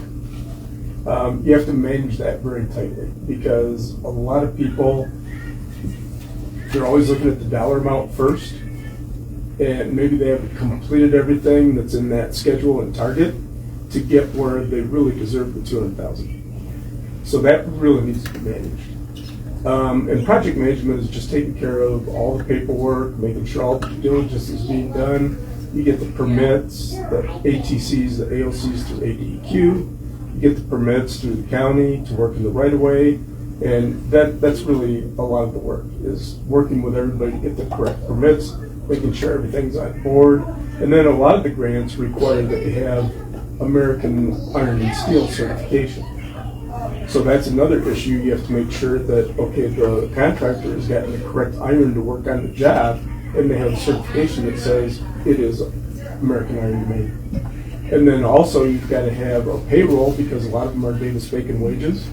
Speaker 2: you have to manage that very tightly because a lot of people, they're always looking at the dollar amount first, and maybe they haven't completed everything that's in that schedule and target to get where they really deserve the $200,000. So that really needs to be managed. And project management is just taking care of all the paperwork, making sure all the due diligence is being done. You get the permits, the ATCs, the AOCs through ADEQ. You get the permits through the county to work in the right of way. And that's really a lot of the work, is working with everybody to get the correct permits, making sure everything's on board. And then a lot of the grants require that you have American Iron and Steel certification. So that's another issue. You have to make sure that, okay, the contractor has gotten the correct iron to work on the job, and they have a certification that says it is American Iron made. And then also you've got to have a payroll because a lot of them are Davis Bacon wages,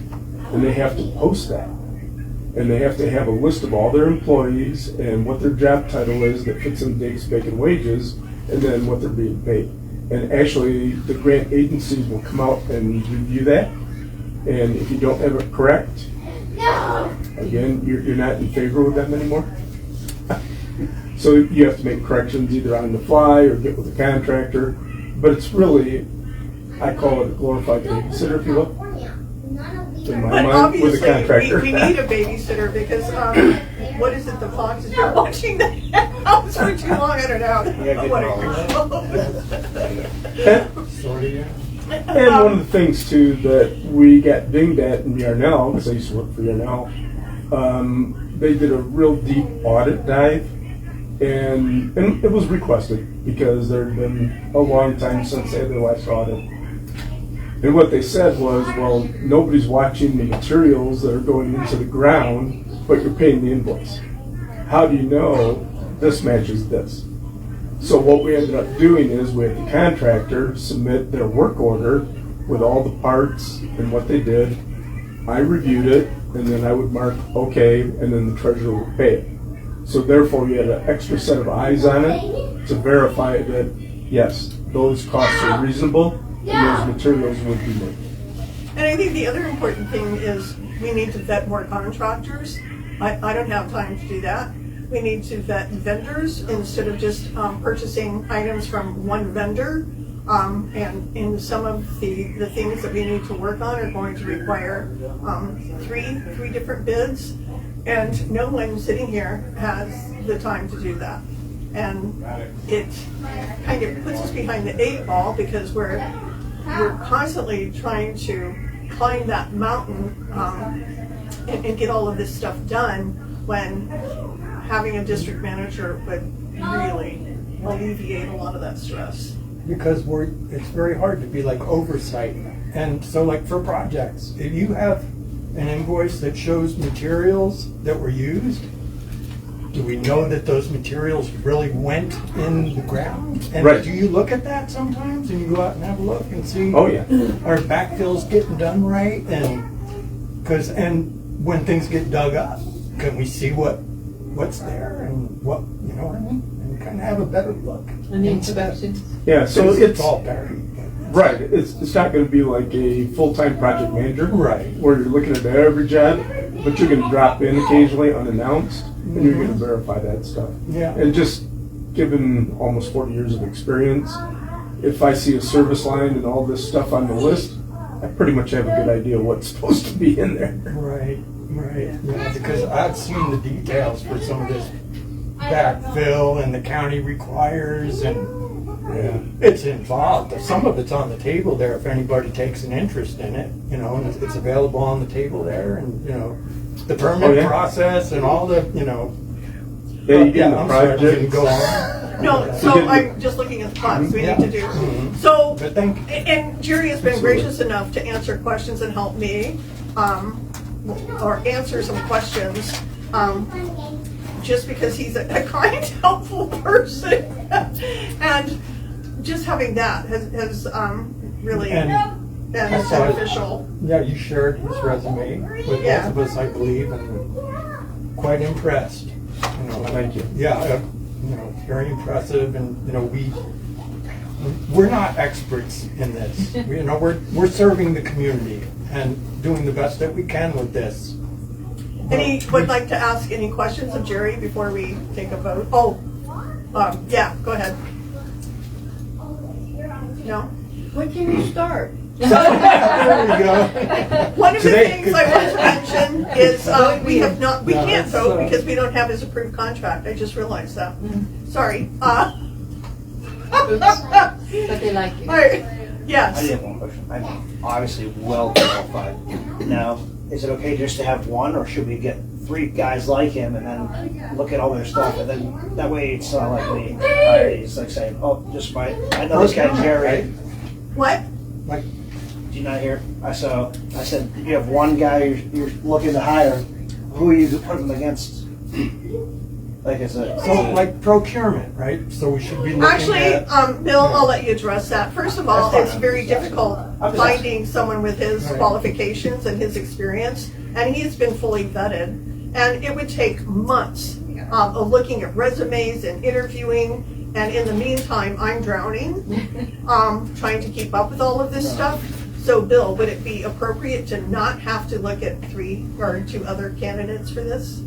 Speaker 2: and they have to post that. And they have to have a list of all their employees and what their job title is that fits in Davis Bacon wages, and then what they're being paid. And actually, the grant agencies will come out and review that. And if you don't have it correct, again, you're not in favor with them anymore. So you have to make corrections either on the fly or get with the contractor. But it's really, I call it a glorified babysitter, if you will. In my
Speaker 3: But
Speaker 2: mind, with a
Speaker 3: obviously,
Speaker 2: contractor.
Speaker 3: we need a babysitter because, what is it, the fox has been watching the house for too long, I don't know. Whatever.
Speaker 6: Sorry, yeah.
Speaker 2: And one of the things too that we got dinged at in Yarnell, because I used to work for Yarnell, they did a real deep audit dive, and it was requested because there had been a long time since they had their last audit. And what they said was, well, nobody's watching the materials that are going into the ground, but you're paying the invoice. How do you know this matches this? So what we ended up doing is we had the contractor submit their work order with all the parts and what they did. I reviewed it, and then I would mark okay, and then the treasurer would pay it. So therefore, we had an extra set of eyes on it to verify that, yes, those costs are reasonable, and those materials would be made.
Speaker 3: And I think the other important thing is we need to vet more contractors. I don't have time to do that. We need to vet vendors instead of just purchasing items from one vendor. And in some of the things that we need to work on are going to require three different bids. And no one sitting here has the time to do that. And it kind of puts us behind the 8 ball because we're constantly trying to climb that mountain and get all of this stuff done when having a district manager would really alleviate a lot of that stress.
Speaker 6: Because it's very hard to be like oversight. And so like for projects, if you have an invoice that shows materials that were used, do we know that those materials really went in the ground? And
Speaker 2: Right.
Speaker 6: do you look at that sometimes and you go out and have a look and see
Speaker 2: Oh, yeah.
Speaker 6: are backfills getting done right? And when things get dug up, can we see what's there and what, you know what I mean? And kind of have a better look.
Speaker 5: And the inspections.
Speaker 2: Yeah, so it's
Speaker 6: all better.
Speaker 2: right. It's not going to be like a full-time project manager,
Speaker 6: Right.
Speaker 2: where you're looking at every job, but you're going to drop in occasionally unannounced, and you're going to verify that stuff.
Speaker 6: Yeah.
Speaker 2: And just given almost 40 years of experience, if I see a service line and all this stuff on the list, I pretty much have a good idea what's supposed to be in there.
Speaker 6: Right. Yeah, because I've seen the details for some of this backfill and the county requires and it's involved. Some of it's on the table there if anybody takes an interest in it, you know, and it's available on the table there and, you know, the permit process and all the, you know.
Speaker 2: Yeah, you get the
Speaker 6: I'm sorry, we
Speaker 2: project.
Speaker 6: can go on.
Speaker 3: No, so I'm just looking at the plots we need to do. So,
Speaker 6: But thank you.
Speaker 3: and Jerry has been gracious enough to answer questions and help me, or answer some questions, just because he's a kind, helpful person. And just having that has really
Speaker 6: And
Speaker 3: been
Speaker 6: I saw it.
Speaker 3: beneficial.
Speaker 6: Yeah, you shared his resume with both
Speaker 3: Yeah.
Speaker 6: of us, I believe, and quite impressed. You know,
Speaker 2: Thank you.
Speaker 6: Yeah, you know, very impressive, and you know, we're not experts in this. You know, we're serving the community and doing the best that we can with this.
Speaker 3: Any would like to ask any questions of Jerry before we take a vote? Oh, yeah, go ahead. No?
Speaker 10: When can you start?
Speaker 6: There we go.
Speaker 3: One of the
Speaker 2: Today.
Speaker 3: things I want to mention is we can't vote because we don't have his approved contract. I just realized that. Sorry.
Speaker 5: But they like you.
Speaker 3: All right.
Speaker 8: I
Speaker 3: Yes.
Speaker 8: did have one question. I'm obviously well qualified. Now, is it okay just to have one, or should we get 3 guys like him and then look at all their stuff, and then that way it's not like me. It's like saying, oh, just I know this guy Jerry.
Speaker 3: What?
Speaker 6: Like,
Speaker 8: Do you not hear? I said, you have one guy you're looking to hire. Who are you putting them against? Like, is it?
Speaker 6: so like procurement, right? So we should be looking
Speaker 3: Actually,
Speaker 6: at.
Speaker 3: Bill, I'll let you address that. First of all,
Speaker 8: That's fine.
Speaker 3: it's very difficult
Speaker 8: I'm just
Speaker 3: finding someone with his
Speaker 6: Right.
Speaker 3: qualifications and his experience, and he's been fully vetted. And it would take months of looking at resumes and interviewing, and in the meantime, I'm drowning, trying to keep up with all of this stuff. So, Bill, would it be appropriate to not have to look at 3 or 2 other candidates for this?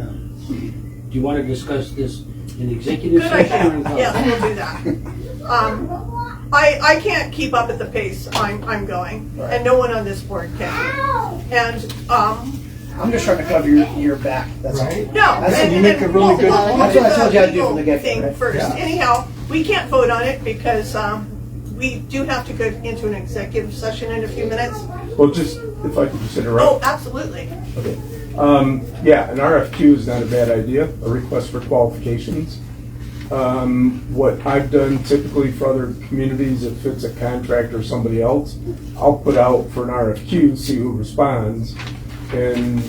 Speaker 4: Do you want to discuss this in executive
Speaker 3: Good
Speaker 4: session?
Speaker 3: idea. Yes, we'll do that. I can't keep up at the pace I'm going, and no one on this board can. And,
Speaker 8: I'm just trying to cover your back. That's all.
Speaker 6: Right?
Speaker 3: no.
Speaker 8: That's-
Speaker 3: and-
Speaker 6: you make a
Speaker 3: and
Speaker 6: really
Speaker 3: we'll-
Speaker 6: good
Speaker 3: we'll
Speaker 6: point.
Speaker 3: do
Speaker 8: That's what I
Speaker 3: the
Speaker 8: told you I'd do
Speaker 3: legal
Speaker 8: from the get-go,
Speaker 3: thing
Speaker 8: right?
Speaker 3: first.
Speaker 6: Yeah.
Speaker 3: Anyhow, we can't vote on it because we do have to go into an executive session in a few minutes.
Speaker 2: Well, just, if I could just interrupt.
Speaker 3: Oh, absolutely.
Speaker 2: Okay. Yeah, an RFQ is not a bad idea, a request for qualifications. What I've done typically for other communities, if it's a contractor or somebody else, I'll put out for an RFQ, see who responds, and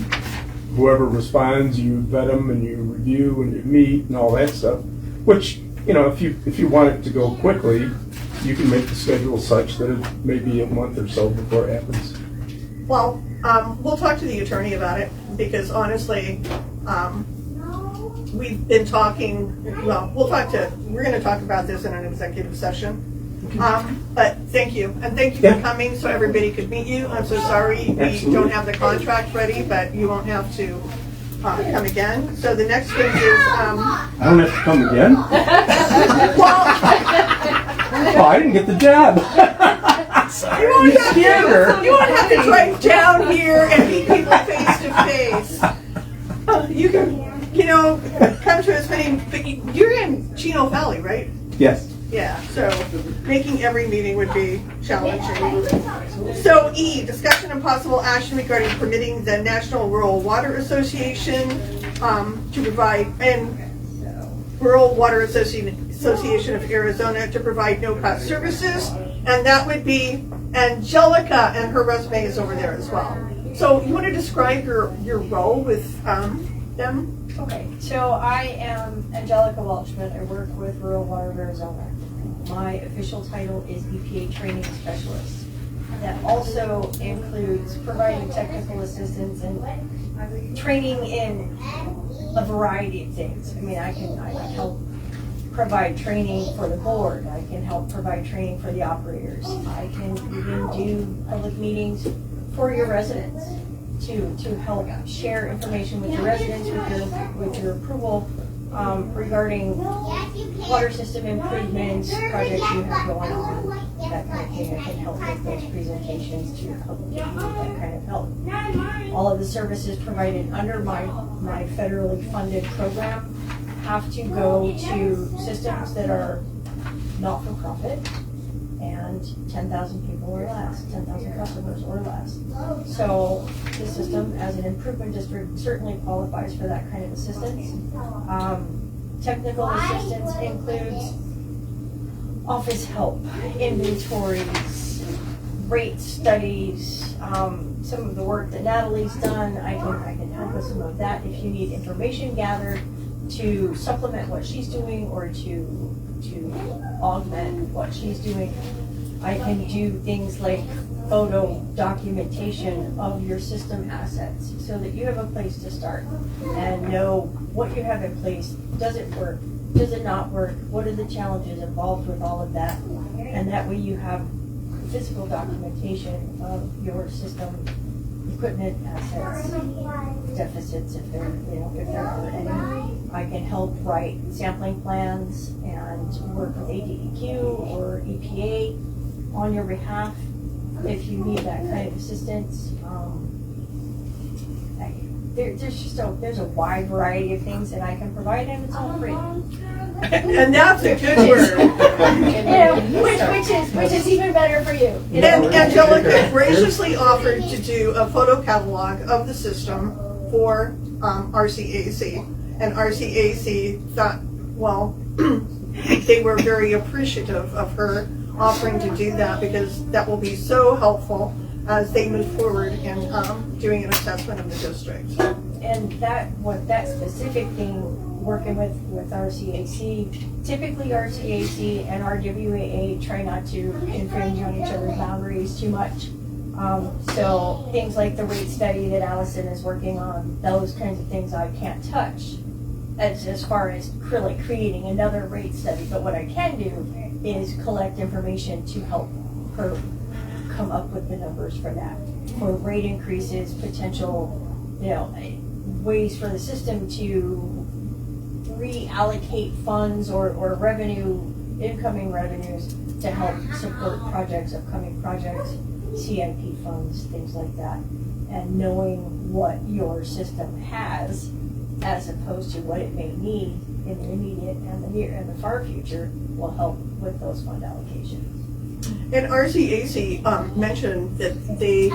Speaker 2: whoever responds, you vet them and you review and you meet and all that stuff. Which, you know, if you want it to go quickly, you can make the schedule such that it may be a month or so before it happens.
Speaker 3: Well, we'll talk to the attorney about it because honestly, we've been talking, well, we're going to talk about this in an executive session. But thank you, and thank you for
Speaker 2: Yeah.
Speaker 3: coming so everybody could meet you. I'm so sorry we
Speaker 2: Absolutely.
Speaker 3: don't have the contract ready, but you won't have to come again. So the next thing is,
Speaker 2: I don't have to come again?
Speaker 3: well,
Speaker 2: Oh, I didn't get the job.
Speaker 3: you
Speaker 2: scared her.
Speaker 3: You won't have to drive down here and meet people face to face. You can, come to as many, but you're in Chino Valley, right?
Speaker 2: Yes.
Speaker 3: Yeah, so making every meeting would be challenging. So E, discussion and possible action regarding permitting the National Rural Water Association to provide, and Rural Water Association of Arizona to provide no-cost services. And that would be Angelica, and her resume is over there as well. So you want to describe your role with them?
Speaker 11: Okay, so I am Angelica Welchman. I work with Rural Water of Arizona. My official title is EPA Training Specialist. That also includes providing technical assistance and training in a variety of things. I mean, I can help provide training for the board. I can help provide training for the operators. I can even do public meetings for your residents to help share information with your residents with your approval regarding water system improvements, projects you have going on, that kind of thing. I can help with those presentations to help if you need that kind of help. All of the services provided under my federally funded program have to go to systems that are not for profit and 10,000 people or less, 10,000 customers or less. So the system, as an improvement district, certainly qualifies for that kind of assistance. Technical assistance includes office help, inventories, rate studies, some of the work that Natalie's done. I can help with some of that if you need information gathered to supplement what she's doing or to augment what she's doing. I can do things like photo documentation of your system assets so that you have a place to start and know what you have in place. Does it work? Does it not work? What are the challenges involved with all of that? And that way you have physical documentation of your system equipment, assets, deficits if there are any. I can help write sampling plans and work with ADEQ or EPA on your behalf if you need that kind of assistance. There's a wide variety of things that I can provide, and it's all free.
Speaker 3: And that's a good word.
Speaker 11: Which is even better for you.
Speaker 3: And Angelica graciously offered to do a photo catalog of the system for RCAC. And RCAC thought, well, they were very appreciative of her offering to do that because that will be so helpful as they move forward in doing an assessment of the district.
Speaker 11: And that specific thing, working with RCAC, typically RCAC and RWAA try not to infringe on each other's boundaries too much. So things like the rate study that Allison is working on, those kinds of things I can't touch as far as creating another rate study. But what I can do is collect information to help her come up with the numbers for that, for rate increases, potential, ways for the system to reallocate funds or incoming revenues to help support projects, upcoming projects, CIP funds, things like that. And knowing what your system has as opposed to what it may need in the immediate and the near and the far future will help with those fund allocations.
Speaker 3: And RCAC mentioned that they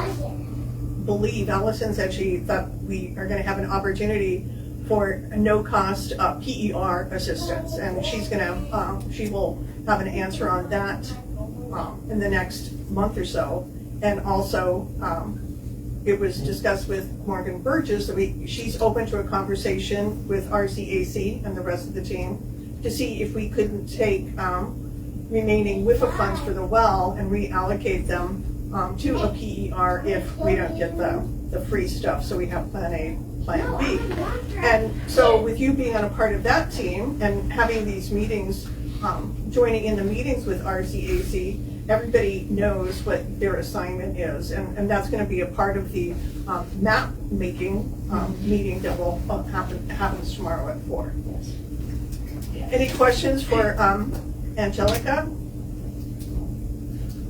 Speaker 3: believe, Allison said she thought we are going to have an opportunity for a no-cost PER assistance, and she will have an answer on that in the next month or so. And also, it was discussed with Morgan Burgess that she's open to a conversation with RCAC and the rest of the team to see if we couldn't take remaining WIFA funds for the well and reallocate them to a PER if we don't get the free stuff. So we have plan A, plan B. And so with you being on a part of that team and having these meetings, joining in the meetings with RCAC, everybody knows what their assignment is. And that's going to be a part of the map making meeting that will happens tomorrow at 4. Yes. Any questions for Angelica?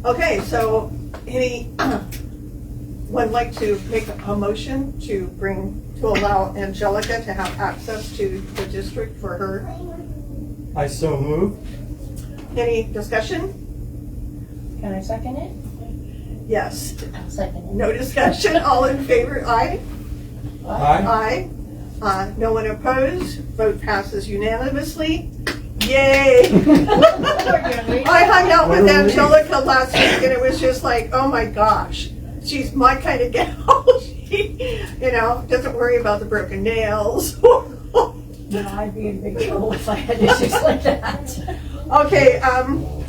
Speaker 3: Okay, so anyone like to make a motion to allow Angelica to have access to the district for her?
Speaker 6: I so move.
Speaker 3: Any discussion?
Speaker 11: Can I second it?
Speaker 3: Yes.
Speaker 11: I'll second it.
Speaker 3: No discussion. All in favor? Aye.
Speaker 6: Aye.
Speaker 3: Aye. No one opposed. Vote passes unanimously. Yay! I hung out with Angelica last week and it was just like, oh my gosh, she's my kind of gal. She, doesn't worry about the broken nails.
Speaker 11: No, I'd be in big trouble if I had issues like that.
Speaker 3: Okay,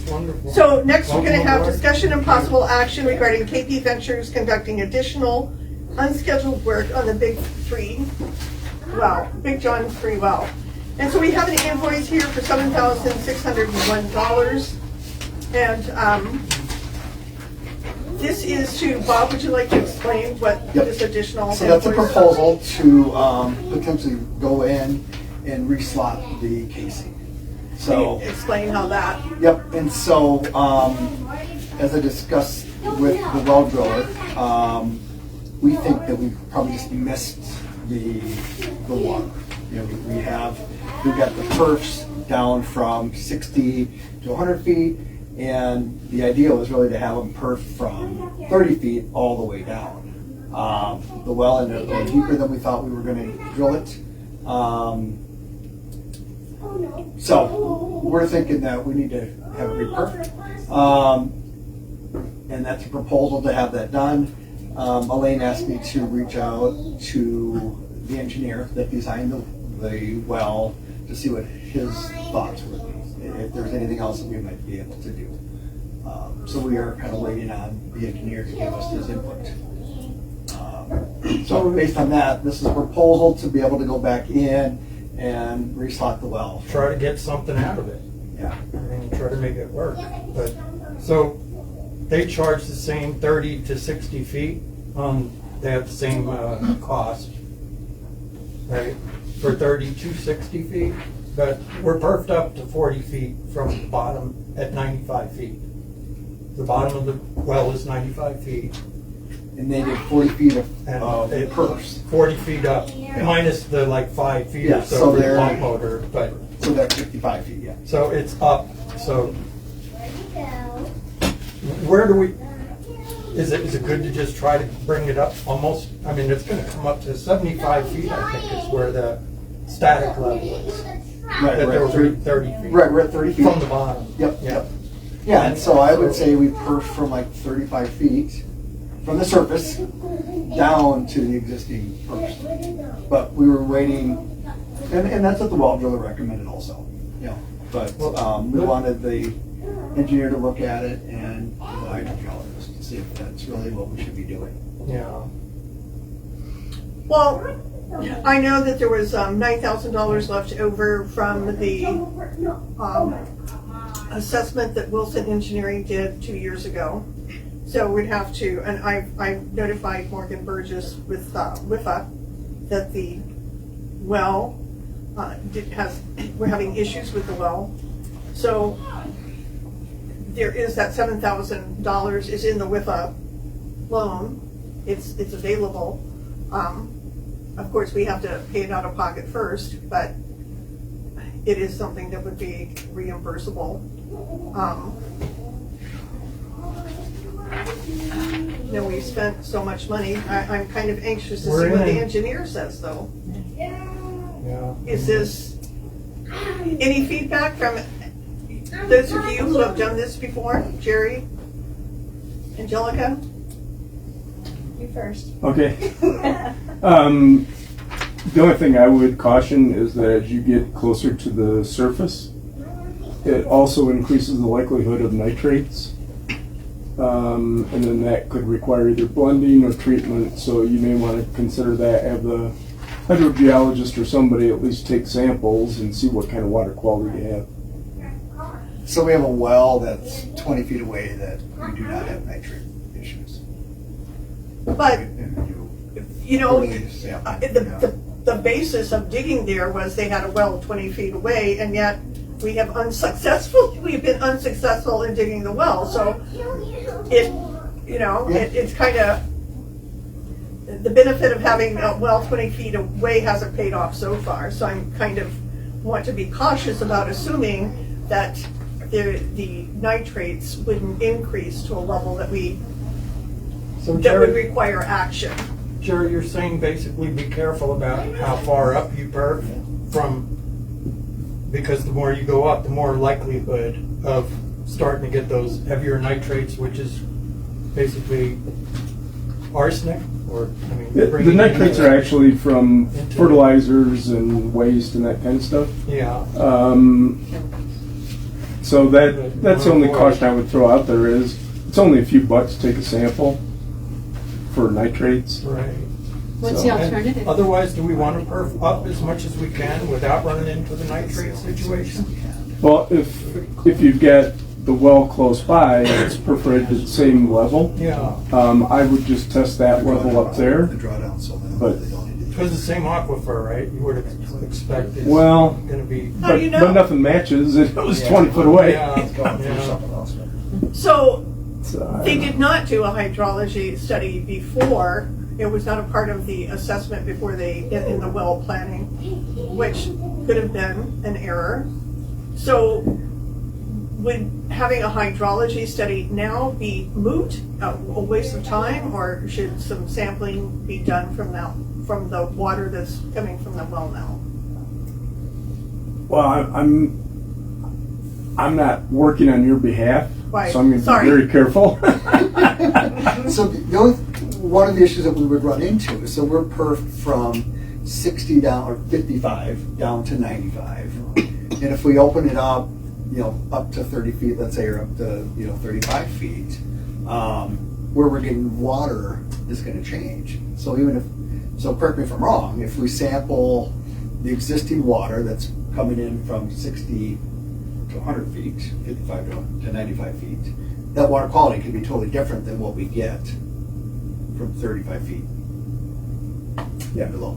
Speaker 6: Wonderful.
Speaker 3: so next we're going to have discussion and possible action regarding KP Ventures conducting additional unscheduled work on the Big John 3 well. And so we have an invoice here for $7,601. And this is to, Bob, would you like to explain what this additional
Speaker 7: So that's a
Speaker 3: invoice?
Speaker 7: proposal to potentially go in and reslot the casing.
Speaker 3: Can
Speaker 7: So,
Speaker 3: you explain how that,
Speaker 7: yep, and so, as I discussed with the well driller, we think that we probably just missed the water. You know, we've got the perfs down from 60 to 100 feet, and the idea was really to have them perf from 30 feet all the way down. The well ended up going deeper than we thought we were going to drill it. So we're thinking that we need to have it re-perfed. And that's a proposal to have that done. Elaine asked me to reach out to the engineer that designed the well to see what his thoughts were, if there's anything else that we might be able to do. So we are kind of waiting on the engineer to give us his input. So based on that, this is a proposal to be able to go back in and reslot the well.
Speaker 6: Try to get something out of it.
Speaker 7: Yeah.
Speaker 6: And try to make it work. But, so they charge the same 30 to 60 feet, they have the same cost, right? For 30 to 60 feet, but we're perfed up to 40 feet from the bottom at 95 feet. The bottom of the well is 95 feet.
Speaker 7: And they did 40 feet of
Speaker 6: And
Speaker 7: perfs.
Speaker 6: 40 feet up, minus the like 5 feet
Speaker 7: Yeah,
Speaker 6: or so
Speaker 7: so
Speaker 6: for the
Speaker 7: they're-
Speaker 6: pump motor, but,
Speaker 7: So that's 55 feet, yeah.
Speaker 6: so it's up, so. Where do we, is it good to just try to bring it up almost, I mean, it's gonna come up to 75 feet, I think, is where the static level is.
Speaker 7: Right,
Speaker 6: That there
Speaker 7: right,
Speaker 6: were 30 feet.
Speaker 7: Right, we're at 30 feet.
Speaker 6: From the bottom.
Speaker 7: Yep,
Speaker 6: Yeah.
Speaker 7: yep. Yeah, and so I would say we perf from like 35 feet from the surface down to the existing perf. But we were waiting, and that's what the well driller recommended also, you know. But we wanted the engineer to look at it and the hydrogeologist to see if that's really what we should be doing.
Speaker 6: Yeah.
Speaker 3: well, I know that there was $9,000 left over from the assessment that Wilson Engineering did 2 years ago. So we'd have to, and I've notified Morgan Burgess with WIFA that the well we're having issues with the well. So there is that $7,000 is in the WIFA loan. It's available. Of course, we have to pay it out of pocket first, but it is something that would be reimbursable. We've spent so much money. I'm kind of anxious to see what the engineer says, though.
Speaker 6: Yeah.
Speaker 3: Is this any feedback from those of you who have done this before? Jerry? Angelica?
Speaker 11: You first.
Speaker 2: Okay. The only thing I would caution is that as you get closer to the surface, it also increases the likelihood of nitrates. And then that could require either blending or treatment, so you may want to consider that, have the hydrogeologist or somebody at least take samples and see what kind of water quality you have.
Speaker 7: So we have a well that's 20 feet away that we do not have nitrate issues.
Speaker 3: But, you know,
Speaker 7: Yeah.
Speaker 3: the basis of digging there was they had a well 20 feet away, and yet we've been unsuccessful in digging the well. So it's kind of, the benefit of having a well 20 feet away hasn't paid off so far. So I'm kind of want to be cautious about assuming that the nitrates wouldn't increase to a level that would require action.
Speaker 6: Jerry, you're saying basically be careful about how far up you perf because the more you go up, the more likelihood of starting to get those heavier nitrates, which is basically arsenic, or I mean,
Speaker 2: The nitrates are actually from fertilizers and waste and that kind of stuff.
Speaker 6: Yeah.
Speaker 2: So that's the only caution I would throw out there is it's only a few bucks to take a sample for nitrates.
Speaker 6: Right.
Speaker 5: What's the alternative?
Speaker 6: Otherwise, do we want to perf up as much as we can without running into the nitrate situation?
Speaker 2: Well, if you've got the well close by, it's perforated at the same level.
Speaker 6: Yeah.
Speaker 2: I would just test that level up there.
Speaker 7: The drawdown, so
Speaker 2: But
Speaker 6: Because the same aquifer, right? You would have expected.
Speaker 2: Well,
Speaker 6: Going to be.
Speaker 3: How do you know?
Speaker 2: but nothing matches. It was 20 foot away.
Speaker 6: Yeah,
Speaker 8: It's going through
Speaker 6: yeah.
Speaker 8: something else.
Speaker 3: So
Speaker 2: So,
Speaker 3: they did not do a hydrology study before. It was not a part of the assessment before they, in the well planning, which could have been an error. So would having a hydrology study now be moot, a waste of time, or should some sampling be done from the water that's coming from the well now?
Speaker 2: well, I'm not working on your behalf,
Speaker 3: Right.
Speaker 2: so I'm going to
Speaker 3: Sorry.
Speaker 2: be very careful.
Speaker 7: So one of the issues that we would run into is, so we're perfed from 60 down, or 55 down to 95. And if we open it up, up to 30 feet, let's say, or up to, 35 feet, where we're getting water is going to change. So so correct me if I'm wrong, if we sample the existing water that's coming in from 60 to 100 feet, 55 to 95 feet, that water quality could be totally different than what we get from 35 feet below.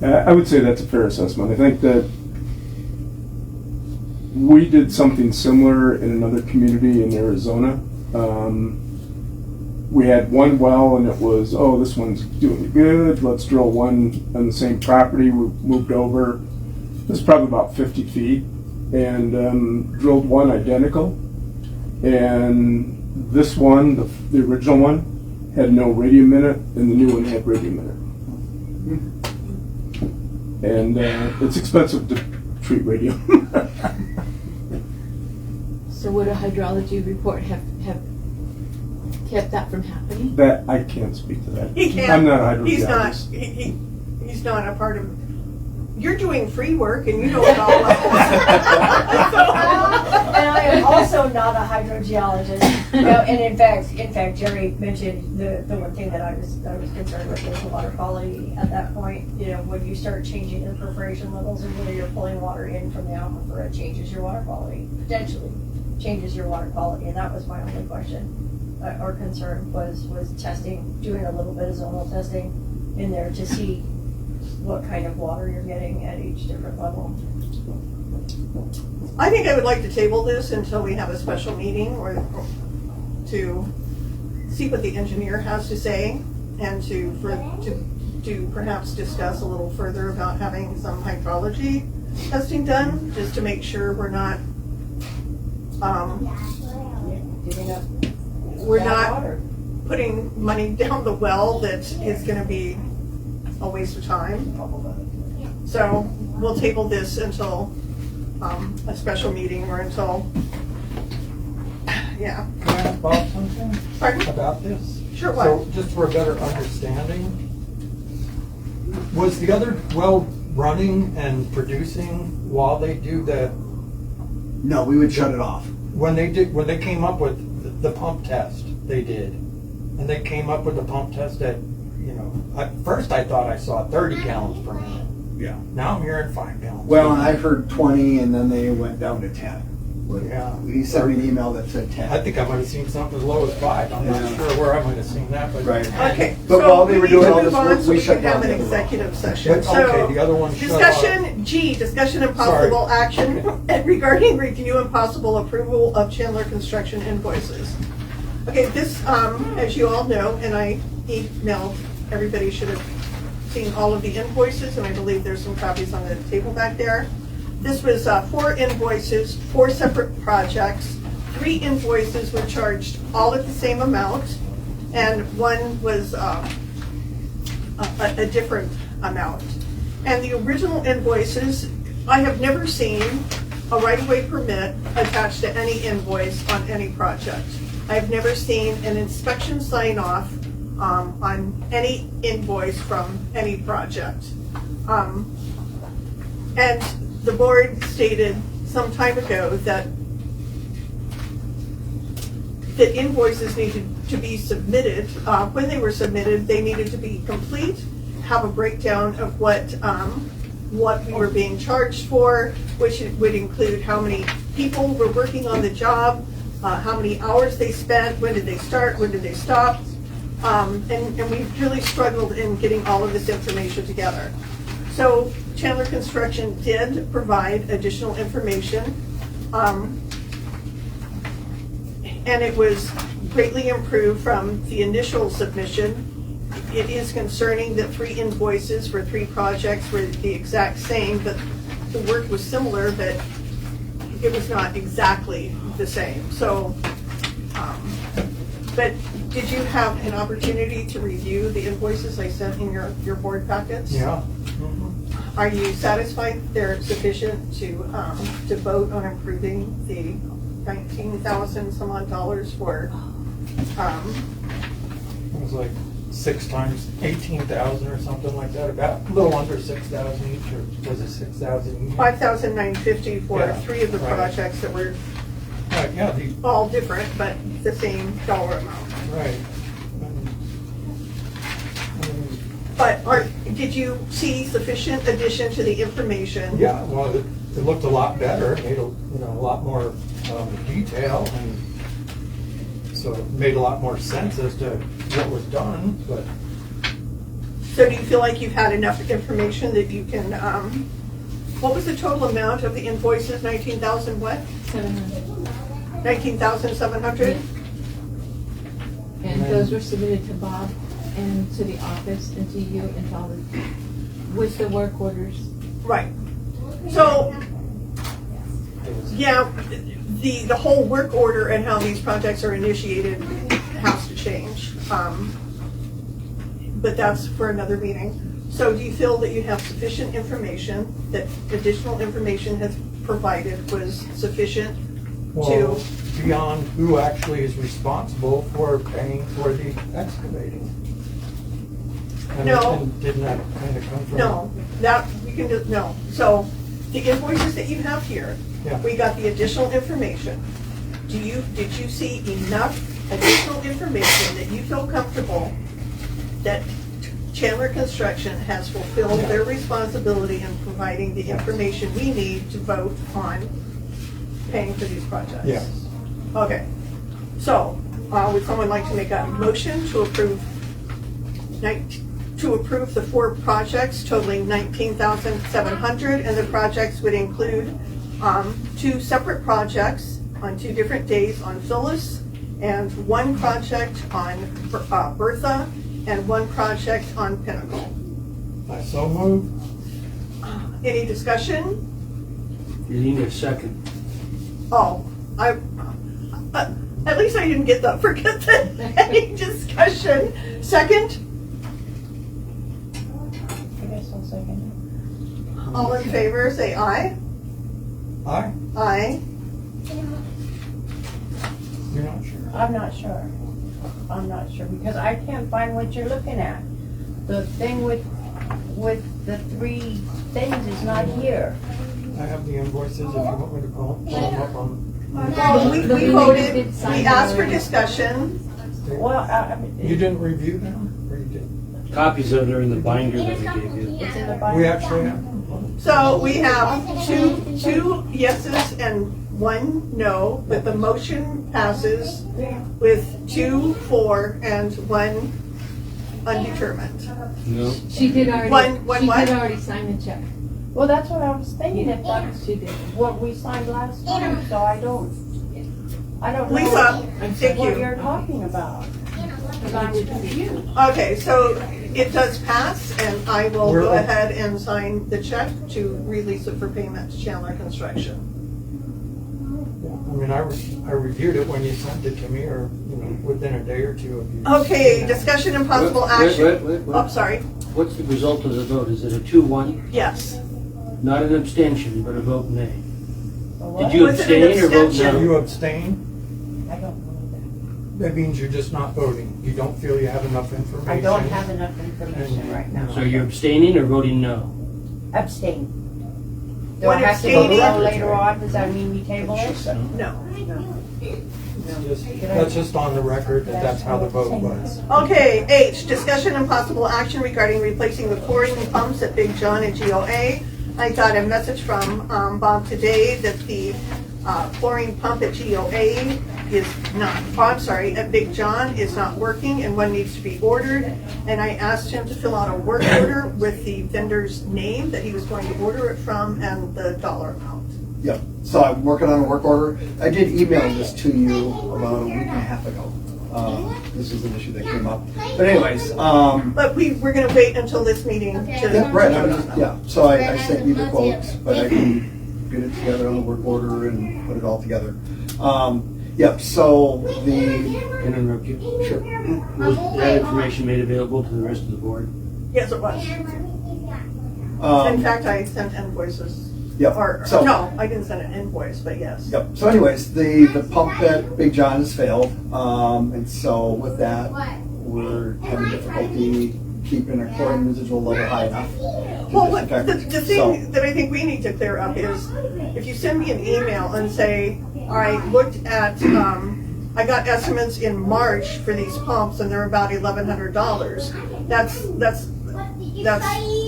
Speaker 2: I would say that's a fair assessment. I think that we did something similar in another community in Arizona. We had one well and it was, this one's doing good, let's drill one on the same property. We moved over, it was probably about 50 feet, and drilled one identical. And this one, the original one, had no radium in it, and the new one had radium in it. And it's expensive to treat radium.
Speaker 5: So would a hydrology report have kept that from happening?
Speaker 2: That, I can't speak to that.
Speaker 3: He can't.
Speaker 2: I'm not a hydrogeologist.
Speaker 3: He's not a part of. You're doing free work, and you know it all.
Speaker 11: And I am also not a hydrogeologist. And in fact, Jerry mentioned the one thing that I was concerned with was the water quality at that point. When you start changing the perforation levels and whether you're pulling water in from the aquifer, it changes your water quality, potentially changes your water quality. And that was my only question or concern was testing, doing a little bit of zonal testing in there to see what kind of water you're getting at each different level.
Speaker 3: I think I would like to table this until we have a special meeting or to see what the engineer has to say and to perhaps discuss a little further about having some hydrology testing done, just to make sure we're not putting money down the well that is going to be a waste of time. So we'll table this until a special meeting or until, yeah.
Speaker 6: Can I ask Bob something?
Speaker 3: Pardon?
Speaker 6: About this?
Speaker 3: Sure, what?
Speaker 6: So just for a better understanding, was the other well running and producing while they do the,
Speaker 7: No, we would shut it off.
Speaker 6: when they came up with the pump test they did, and they came up with the pump test at, at first I thought I saw 30 gallons per minute.
Speaker 7: Yeah.
Speaker 6: Now I'm hearing 5 gallons.
Speaker 7: Well, and I heard 20, and then they went down to 10.
Speaker 6: Yeah.
Speaker 7: He sent me an email that said 10.
Speaker 6: I think I might have seen something as low as 5. I'm not
Speaker 7: Yeah.
Speaker 6: sure where I might have seen that, but.
Speaker 7: Right.
Speaker 3: Okay.
Speaker 7: But
Speaker 3: so
Speaker 7: while they were
Speaker 3: we need
Speaker 7: doing
Speaker 3: to
Speaker 7: all
Speaker 3: move
Speaker 7: this
Speaker 3: on
Speaker 7: work,
Speaker 3: so
Speaker 7: we
Speaker 3: we
Speaker 7: shut
Speaker 3: can have
Speaker 7: down
Speaker 3: an
Speaker 7: the other one.
Speaker 3: executive session.
Speaker 6: But,
Speaker 3: So
Speaker 6: okay, the other one shut off.
Speaker 3: discussion and possible action regarding review and possible approval of Chandler Construction invoices. Okay, this, as you all know, and I emailed, everybody should have seen all of the invoices, and I believe there's some copies on the table back there. This was 4 invoices, 4 separate projects. 3 invoices were charged all at the same amount, and one was a different amount. And the original invoices, I have never seen a right-of-way permit attached to any invoice on any project. I've never seen an inspection sign-off on any invoice from any project. And the board stated some time ago that invoices needed to be submitted. When they were submitted, they needed to be complete, have a breakdown of what we were being charged for, which would include how many people were working on the job, how many hours they spent, when did they start, when did they stop, And we've really struggled in getting all of this information together. So Chandler Construction did provide additional information. And it was greatly improved from the initial submission. It is concerning that 3 invoices for 3 projects were the exact same, but the work was similar, but it was not exactly the same. So, but did you have an opportunity to review the invoices I sent in your board packets?
Speaker 6: Yeah.
Speaker 3: Are you satisfied they're sufficient to vote on improving the 19,000 some odd dollars for,
Speaker 6: It was like 6 times 18,000 or something like that, about a little under 6,000 each, or was it 6,000 each?
Speaker 3: 5,950 for
Speaker 6: Yeah,
Speaker 3: 3 of the
Speaker 6: right.
Speaker 3: projects that were
Speaker 6: Right, yeah,
Speaker 3: all different, but the same dollar amount.
Speaker 6: right.
Speaker 3: But did you see sufficient addition to the information?
Speaker 6: Yeah, well, it looked a lot better, it made a lot more detail, and so it made a lot more sense as to what was done, but
Speaker 3: So do you feel like you've had enough information that you can, what was the total amount of the invoices, 19,000 what?
Speaker 5: 700.
Speaker 3: 19,700?
Speaker 5: And those were submitted to Bob and to the office and to you and to all with the work orders.
Speaker 3: Right. So, yeah, the whole work order and how these projects are initiated has to change. But that's for another meeting. So do you feel that you have sufficient information, that additional information has provided was sufficient
Speaker 6: well,
Speaker 3: to?
Speaker 6: beyond who actually is responsible for paying for the excavating? And-
Speaker 3: No.
Speaker 6: And didn't that kind of come from?
Speaker 3: No, that, you can just, no. So the invoices that you have here,
Speaker 6: Yeah.
Speaker 3: we got the additional information. Did you see enough additional information that you feel comfortable that Chandler Construction has fulfilled their responsibility in providing the information we need to vote on paying for these projects?
Speaker 6: Yes.
Speaker 3: Okay. So, would someone like to make a motion to approve the 4 projects totaling 19,700, and the projects would include 2 separate projects on 2 different days on Phyllis, and 1 project on Bertha, and 1 project on Pinnacle.
Speaker 6: I so moved.
Speaker 3: Any discussion?
Speaker 4: You need a second.
Speaker 3: Oh, at least I didn't forget that any discussion. Second?
Speaker 10: I guess I'll second
Speaker 3: All in favor, say aye.
Speaker 6: Aye?
Speaker 3: Aye.
Speaker 6: You're not sure?
Speaker 10: it. I'm not sure because I can't find what you're looking at. The thing with the 3 things is not here.
Speaker 6: I have the invoices if you want me to pull them up on.
Speaker 3: We voted, we asked for discussion.
Speaker 10: Well,
Speaker 6: You didn't review them, or you did?
Speaker 4: Copies of it are in the binder that we gave you.
Speaker 10: it's in the Bible.
Speaker 6: We actually have.
Speaker 3: So we have two yeses and 1 no, but the motion passes with 2 for and 1 undetermined.
Speaker 4: No.
Speaker 5: She did already,
Speaker 3: One
Speaker 5: she
Speaker 3: what?
Speaker 5: did already sign the check.
Speaker 10: Well, that's what I was thinking. If that's
Speaker 5: She did.
Speaker 10: what we signed last time, so I don't know
Speaker 3: Lisa, thank
Speaker 10: what
Speaker 3: you.
Speaker 10: you're talking about. Because I'm confused.
Speaker 3: Okay, so it does pass, and I will
Speaker 6: We're-
Speaker 3: go ahead and sign the check to release it for payment to Chandler Construction.
Speaker 6: I mean, I reviewed it when you sent it to me, or, within a day or 2 of you.
Speaker 3: Okay, discussion and possible action.
Speaker 4: Wait.
Speaker 3: Oh, sorry.
Speaker 4: What's the result of the vote? Is it a 2-1?
Speaker 3: Yes.
Speaker 4: Not an abstention, but a vote nay.
Speaker 10: What?
Speaker 4: Did you
Speaker 3: Was it an
Speaker 4: abstain or vote
Speaker 3: abstention?
Speaker 4: no?
Speaker 6: You abstain?
Speaker 10: I don't believe
Speaker 6: That means you're just not voting. You don't feel you have enough information.
Speaker 10: that. I don't have enough information right now.
Speaker 4: So you're abstaining or voting no?
Speaker 10: Abstain. Do
Speaker 3: When
Speaker 10: I have to vote
Speaker 3: abstaining-
Speaker 10: no later on? Does that mean we table it?
Speaker 3: No.
Speaker 6: That's just on the record that that's how the vote was.
Speaker 3: Okay, H, discussion and possible action regarding replacing the chlorine pumps at Big John and GOA. I got a message from Bob today that the chlorine pump at GOA is not, at Big John is not working and one needs to be ordered. And I asked him to fill out a work order with the vendor's name that he was going to order it from and the dollar amount.
Speaker 7: Yep, so I'm working on a work order. I did email this to you about a week and a half ago. This is an issue that came up. But anyways,
Speaker 3: But we're gonna wait until this meeting to.
Speaker 7: yeah, right, yeah, so I sent you the quotes, but I can get it together on the work order and put it all together. Yep, so
Speaker 4: Can I interrupt you?
Speaker 7: sure.
Speaker 4: Was that information made available to the rest of the board?
Speaker 3: Yes, it was. In fact, I sent invoices.
Speaker 7: Yep,
Speaker 3: Or,
Speaker 7: so-
Speaker 3: no, I didn't send an invoice, but yes.
Speaker 7: Yep. So anyways, the pump at Big John has failed, and so with that, we're having difficulty keeping our chlorine residual level high enough. to
Speaker 3: Well,
Speaker 7: disinfect it.
Speaker 3: the thing that I think we need to clear up is, if you send me an email and say, I looked at, I got estimates in March for these pumps and they're about $1,100. That's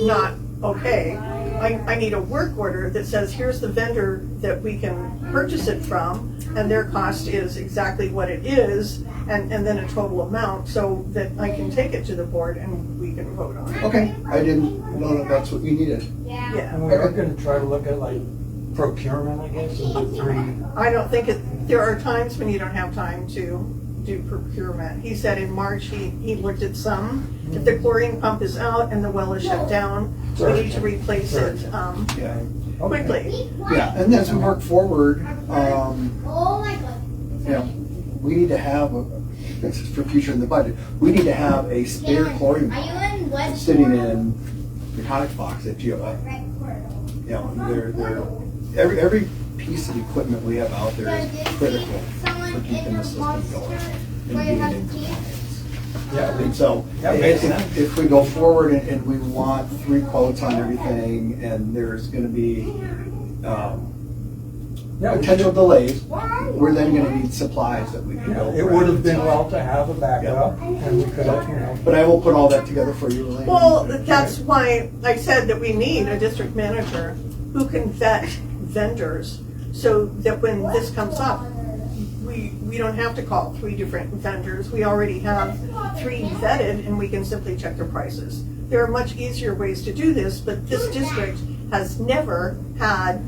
Speaker 3: not okay. I need a work order that says, here's the vendor that we can purchase it from, and their cost is exactly what it is, and then a total amount, so that I can take it to the board and we can vote on it.
Speaker 7: Okay, I didn't know that that's what you needed.
Speaker 3: Yeah.
Speaker 6: And we are gonna try to look at like procurement, I guess, of the three.
Speaker 3: I don't think there are times when you don't have time to do procurement. He said in March, he looked at some. If the chlorine pump is out and the well is shut down, we need to replace it
Speaker 7: Yeah.
Speaker 3: quickly.
Speaker 7: Yeah, and as we work forward, you know, we need to have, this is for future in the budget, we need to have a spare chlorine pump sitting in the Conex box at GOA. You know, every piece of equipment we have out there is critical for keeping the system going and being in compliance.
Speaker 6: Yeah,
Speaker 7: And so,
Speaker 6: Yeah, makes sense.
Speaker 7: if we go forward and we want 3 quotes on everything, and there's gonna be potential delays, we're then gonna need supplies that we can go.
Speaker 6: It would have been well to have a backup, and we could have, you know.
Speaker 7: But I will put all that together for you, Elaine.
Speaker 3: Well, that's why I said that we need a district manager who can vet vendors, so that when this comes up, we don't have to call 3 different vendors. We already have 3 vetted and we can simply check their prices. There are much easier ways to do this, but this district has never had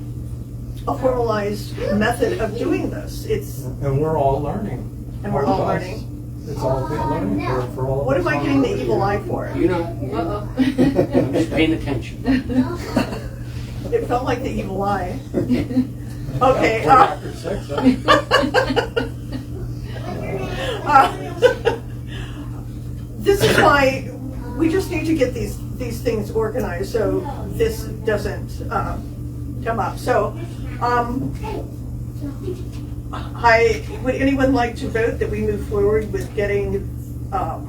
Speaker 3: a formalized method of doing this.
Speaker 6: And we're all learning.
Speaker 3: And we're all
Speaker 6: of us.
Speaker 3: learning.
Speaker 6: It's all been learning for all of us.
Speaker 3: What am I getting the evil eye for?
Speaker 4: You know,
Speaker 5: Uh-oh.
Speaker 4: I'm just paying attention.
Speaker 3: It felt like the evil eye. Okay.
Speaker 6: We're after 6,
Speaker 3: This is why we just need to get these things organized so this doesn't come up. So, would anyone like to vote that we move forward with getting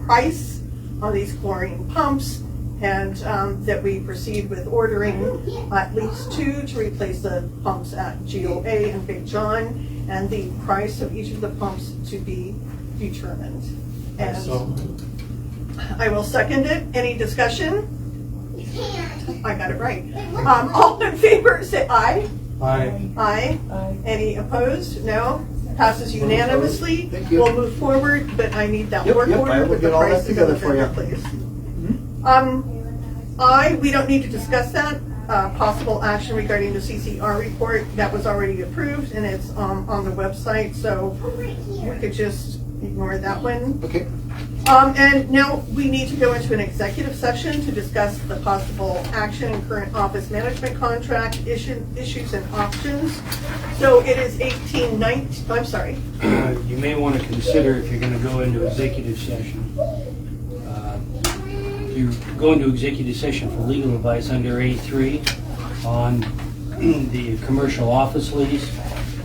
Speaker 3: price on these chlorine pumps, and that we proceed with ordering at least 2 to replace the pumps at GOA and Big John, and the price of each of the pumps to be determined. And
Speaker 6: So,
Speaker 3: I will second it. Any discussion? I got it right. All in favor, say aye.
Speaker 6: I,
Speaker 3: Aye. Any opposed? No. Passes unanimously.
Speaker 7: Thank you.
Speaker 3: We'll move forward, but I need that
Speaker 7: Yep,
Speaker 3: work
Speaker 7: yep, I
Speaker 3: order
Speaker 7: will
Speaker 3: with the
Speaker 7: get all that
Speaker 3: price of the
Speaker 7: together for you.
Speaker 3: vendor, please. We don't need to discuss that. Possible action regarding the CCR report, that was already approved and it's on the website, so we could just ignore that one.
Speaker 7: Okay.
Speaker 3: And now we need to go into an executive session to discuss the possible action in current office management contract issues and options. So it is 1819, I'm sorry.
Speaker 4: You may want to consider, if you're going to go into executive session, you go into executive session for legal advice under A3 on the commercial office lease,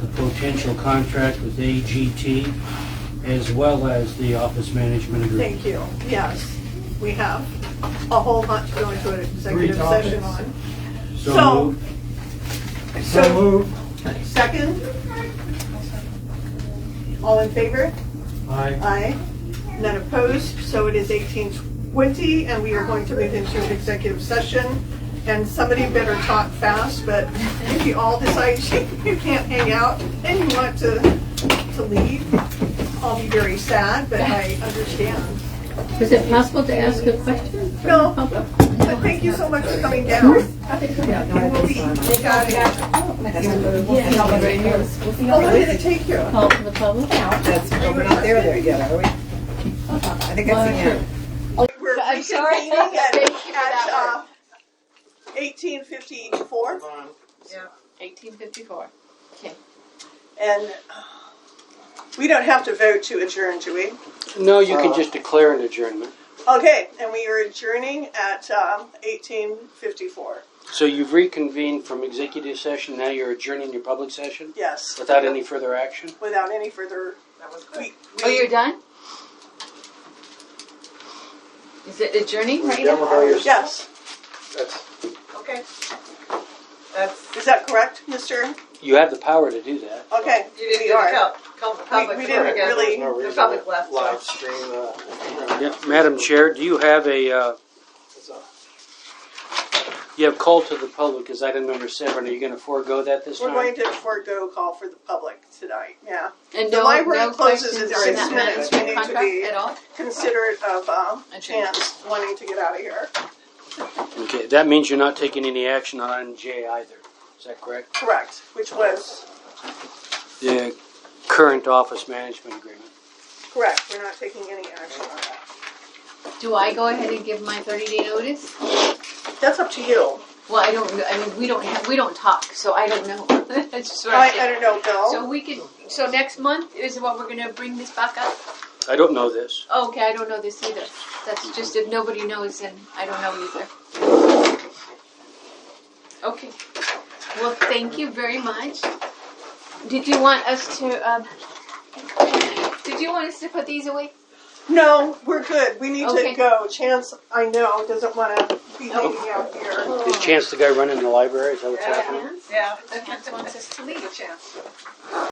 Speaker 4: the potential contract with AGT, as well as the office management agreement.
Speaker 3: Thank you. Yes, we have a whole lot to go into an executive
Speaker 6: 3
Speaker 3: session
Speaker 6: topics.
Speaker 3: on.
Speaker 4: So moved.
Speaker 6: so moved.
Speaker 3: Second? All in favor?
Speaker 6: I.
Speaker 3: Aye. None opposed, so it is 18:20, and we are going to move into an executive session. And somebody better talk fast, but if you all decide you can't hang out and you want to leave, I'll be very sad, but I understand.
Speaker 9: Is it possible to ask a question?
Speaker 3: No, but thank you so much for coming down. They got it. How long did it take you?
Speaker 9: Call for the public?
Speaker 12: We're not there yet, are we? I think that's the end.
Speaker 3: We're reconvening at 1854.
Speaker 12: Yeah.
Speaker 5: 1854. Okay.
Speaker 3: And we don't have to vote to adjourn, do we?
Speaker 4: No, you can just declare an adjournment.
Speaker 3: Okay, and we are adjourning at 1854.
Speaker 4: So you've reconvened from executive session, now you're adjourning your public session?
Speaker 3: Yes.
Speaker 4: Without any further action?
Speaker 3: Without any further.
Speaker 5: Oh, you're done? Is it adjourning right now?
Speaker 3: Yes.
Speaker 12: Okay.
Speaker 3: Is that correct, Mr.?
Speaker 4: You have the power to do that.
Speaker 3: Okay.
Speaker 12: You didn't
Speaker 3: we are.
Speaker 12: call the public.
Speaker 3: We didn't really.
Speaker 12: The public left.
Speaker 2: Live stream.
Speaker 4: Yeah. Madam Chair, do you have a, you have call to the public as item number 7. Are you going to forego that this
Speaker 3: We're
Speaker 4: time?
Speaker 3: going to forego call for the public tonight, yeah.
Speaker 5: And
Speaker 3: The library closes
Speaker 5: questions
Speaker 3: in
Speaker 5: on
Speaker 3: 6
Speaker 5: that
Speaker 3: minutes. We
Speaker 5: management
Speaker 3: need to
Speaker 5: contract
Speaker 3: be
Speaker 5: at all?
Speaker 3: considerate of Chance wanting to get out of here.
Speaker 4: Okay, that means you're not taking any action on item J either. Is that correct?
Speaker 3: Correct, which was
Speaker 4: The current office management agreement.
Speaker 3: correct. We're not taking any action on that.
Speaker 5: Do I go ahead and give my 30-day notice?
Speaker 3: That's up to you.
Speaker 5: Well, I don't. I mean, we don't talk, so I don't know. That's just what
Speaker 3: I
Speaker 5: I
Speaker 3: don't know, Bill.
Speaker 5: So we could. So next month is what we're going to bring this back up.
Speaker 4: I don't know this.
Speaker 5: Oh, okay, I don't know this either. That's just if nobody knows, then I don't know either. Okay. Well, thank you very much. Did you want us to? Did you want us to put these away?
Speaker 3: No, we're good. We need
Speaker 5: Okay.
Speaker 3: to go. Chance, I know, doesn't want to be hanging out here.
Speaker 4: Is Chance the guy running the library? Is that what's happening?
Speaker 12: Yeah.
Speaker 5: Chance wants us to leave.
Speaker 12: Chance.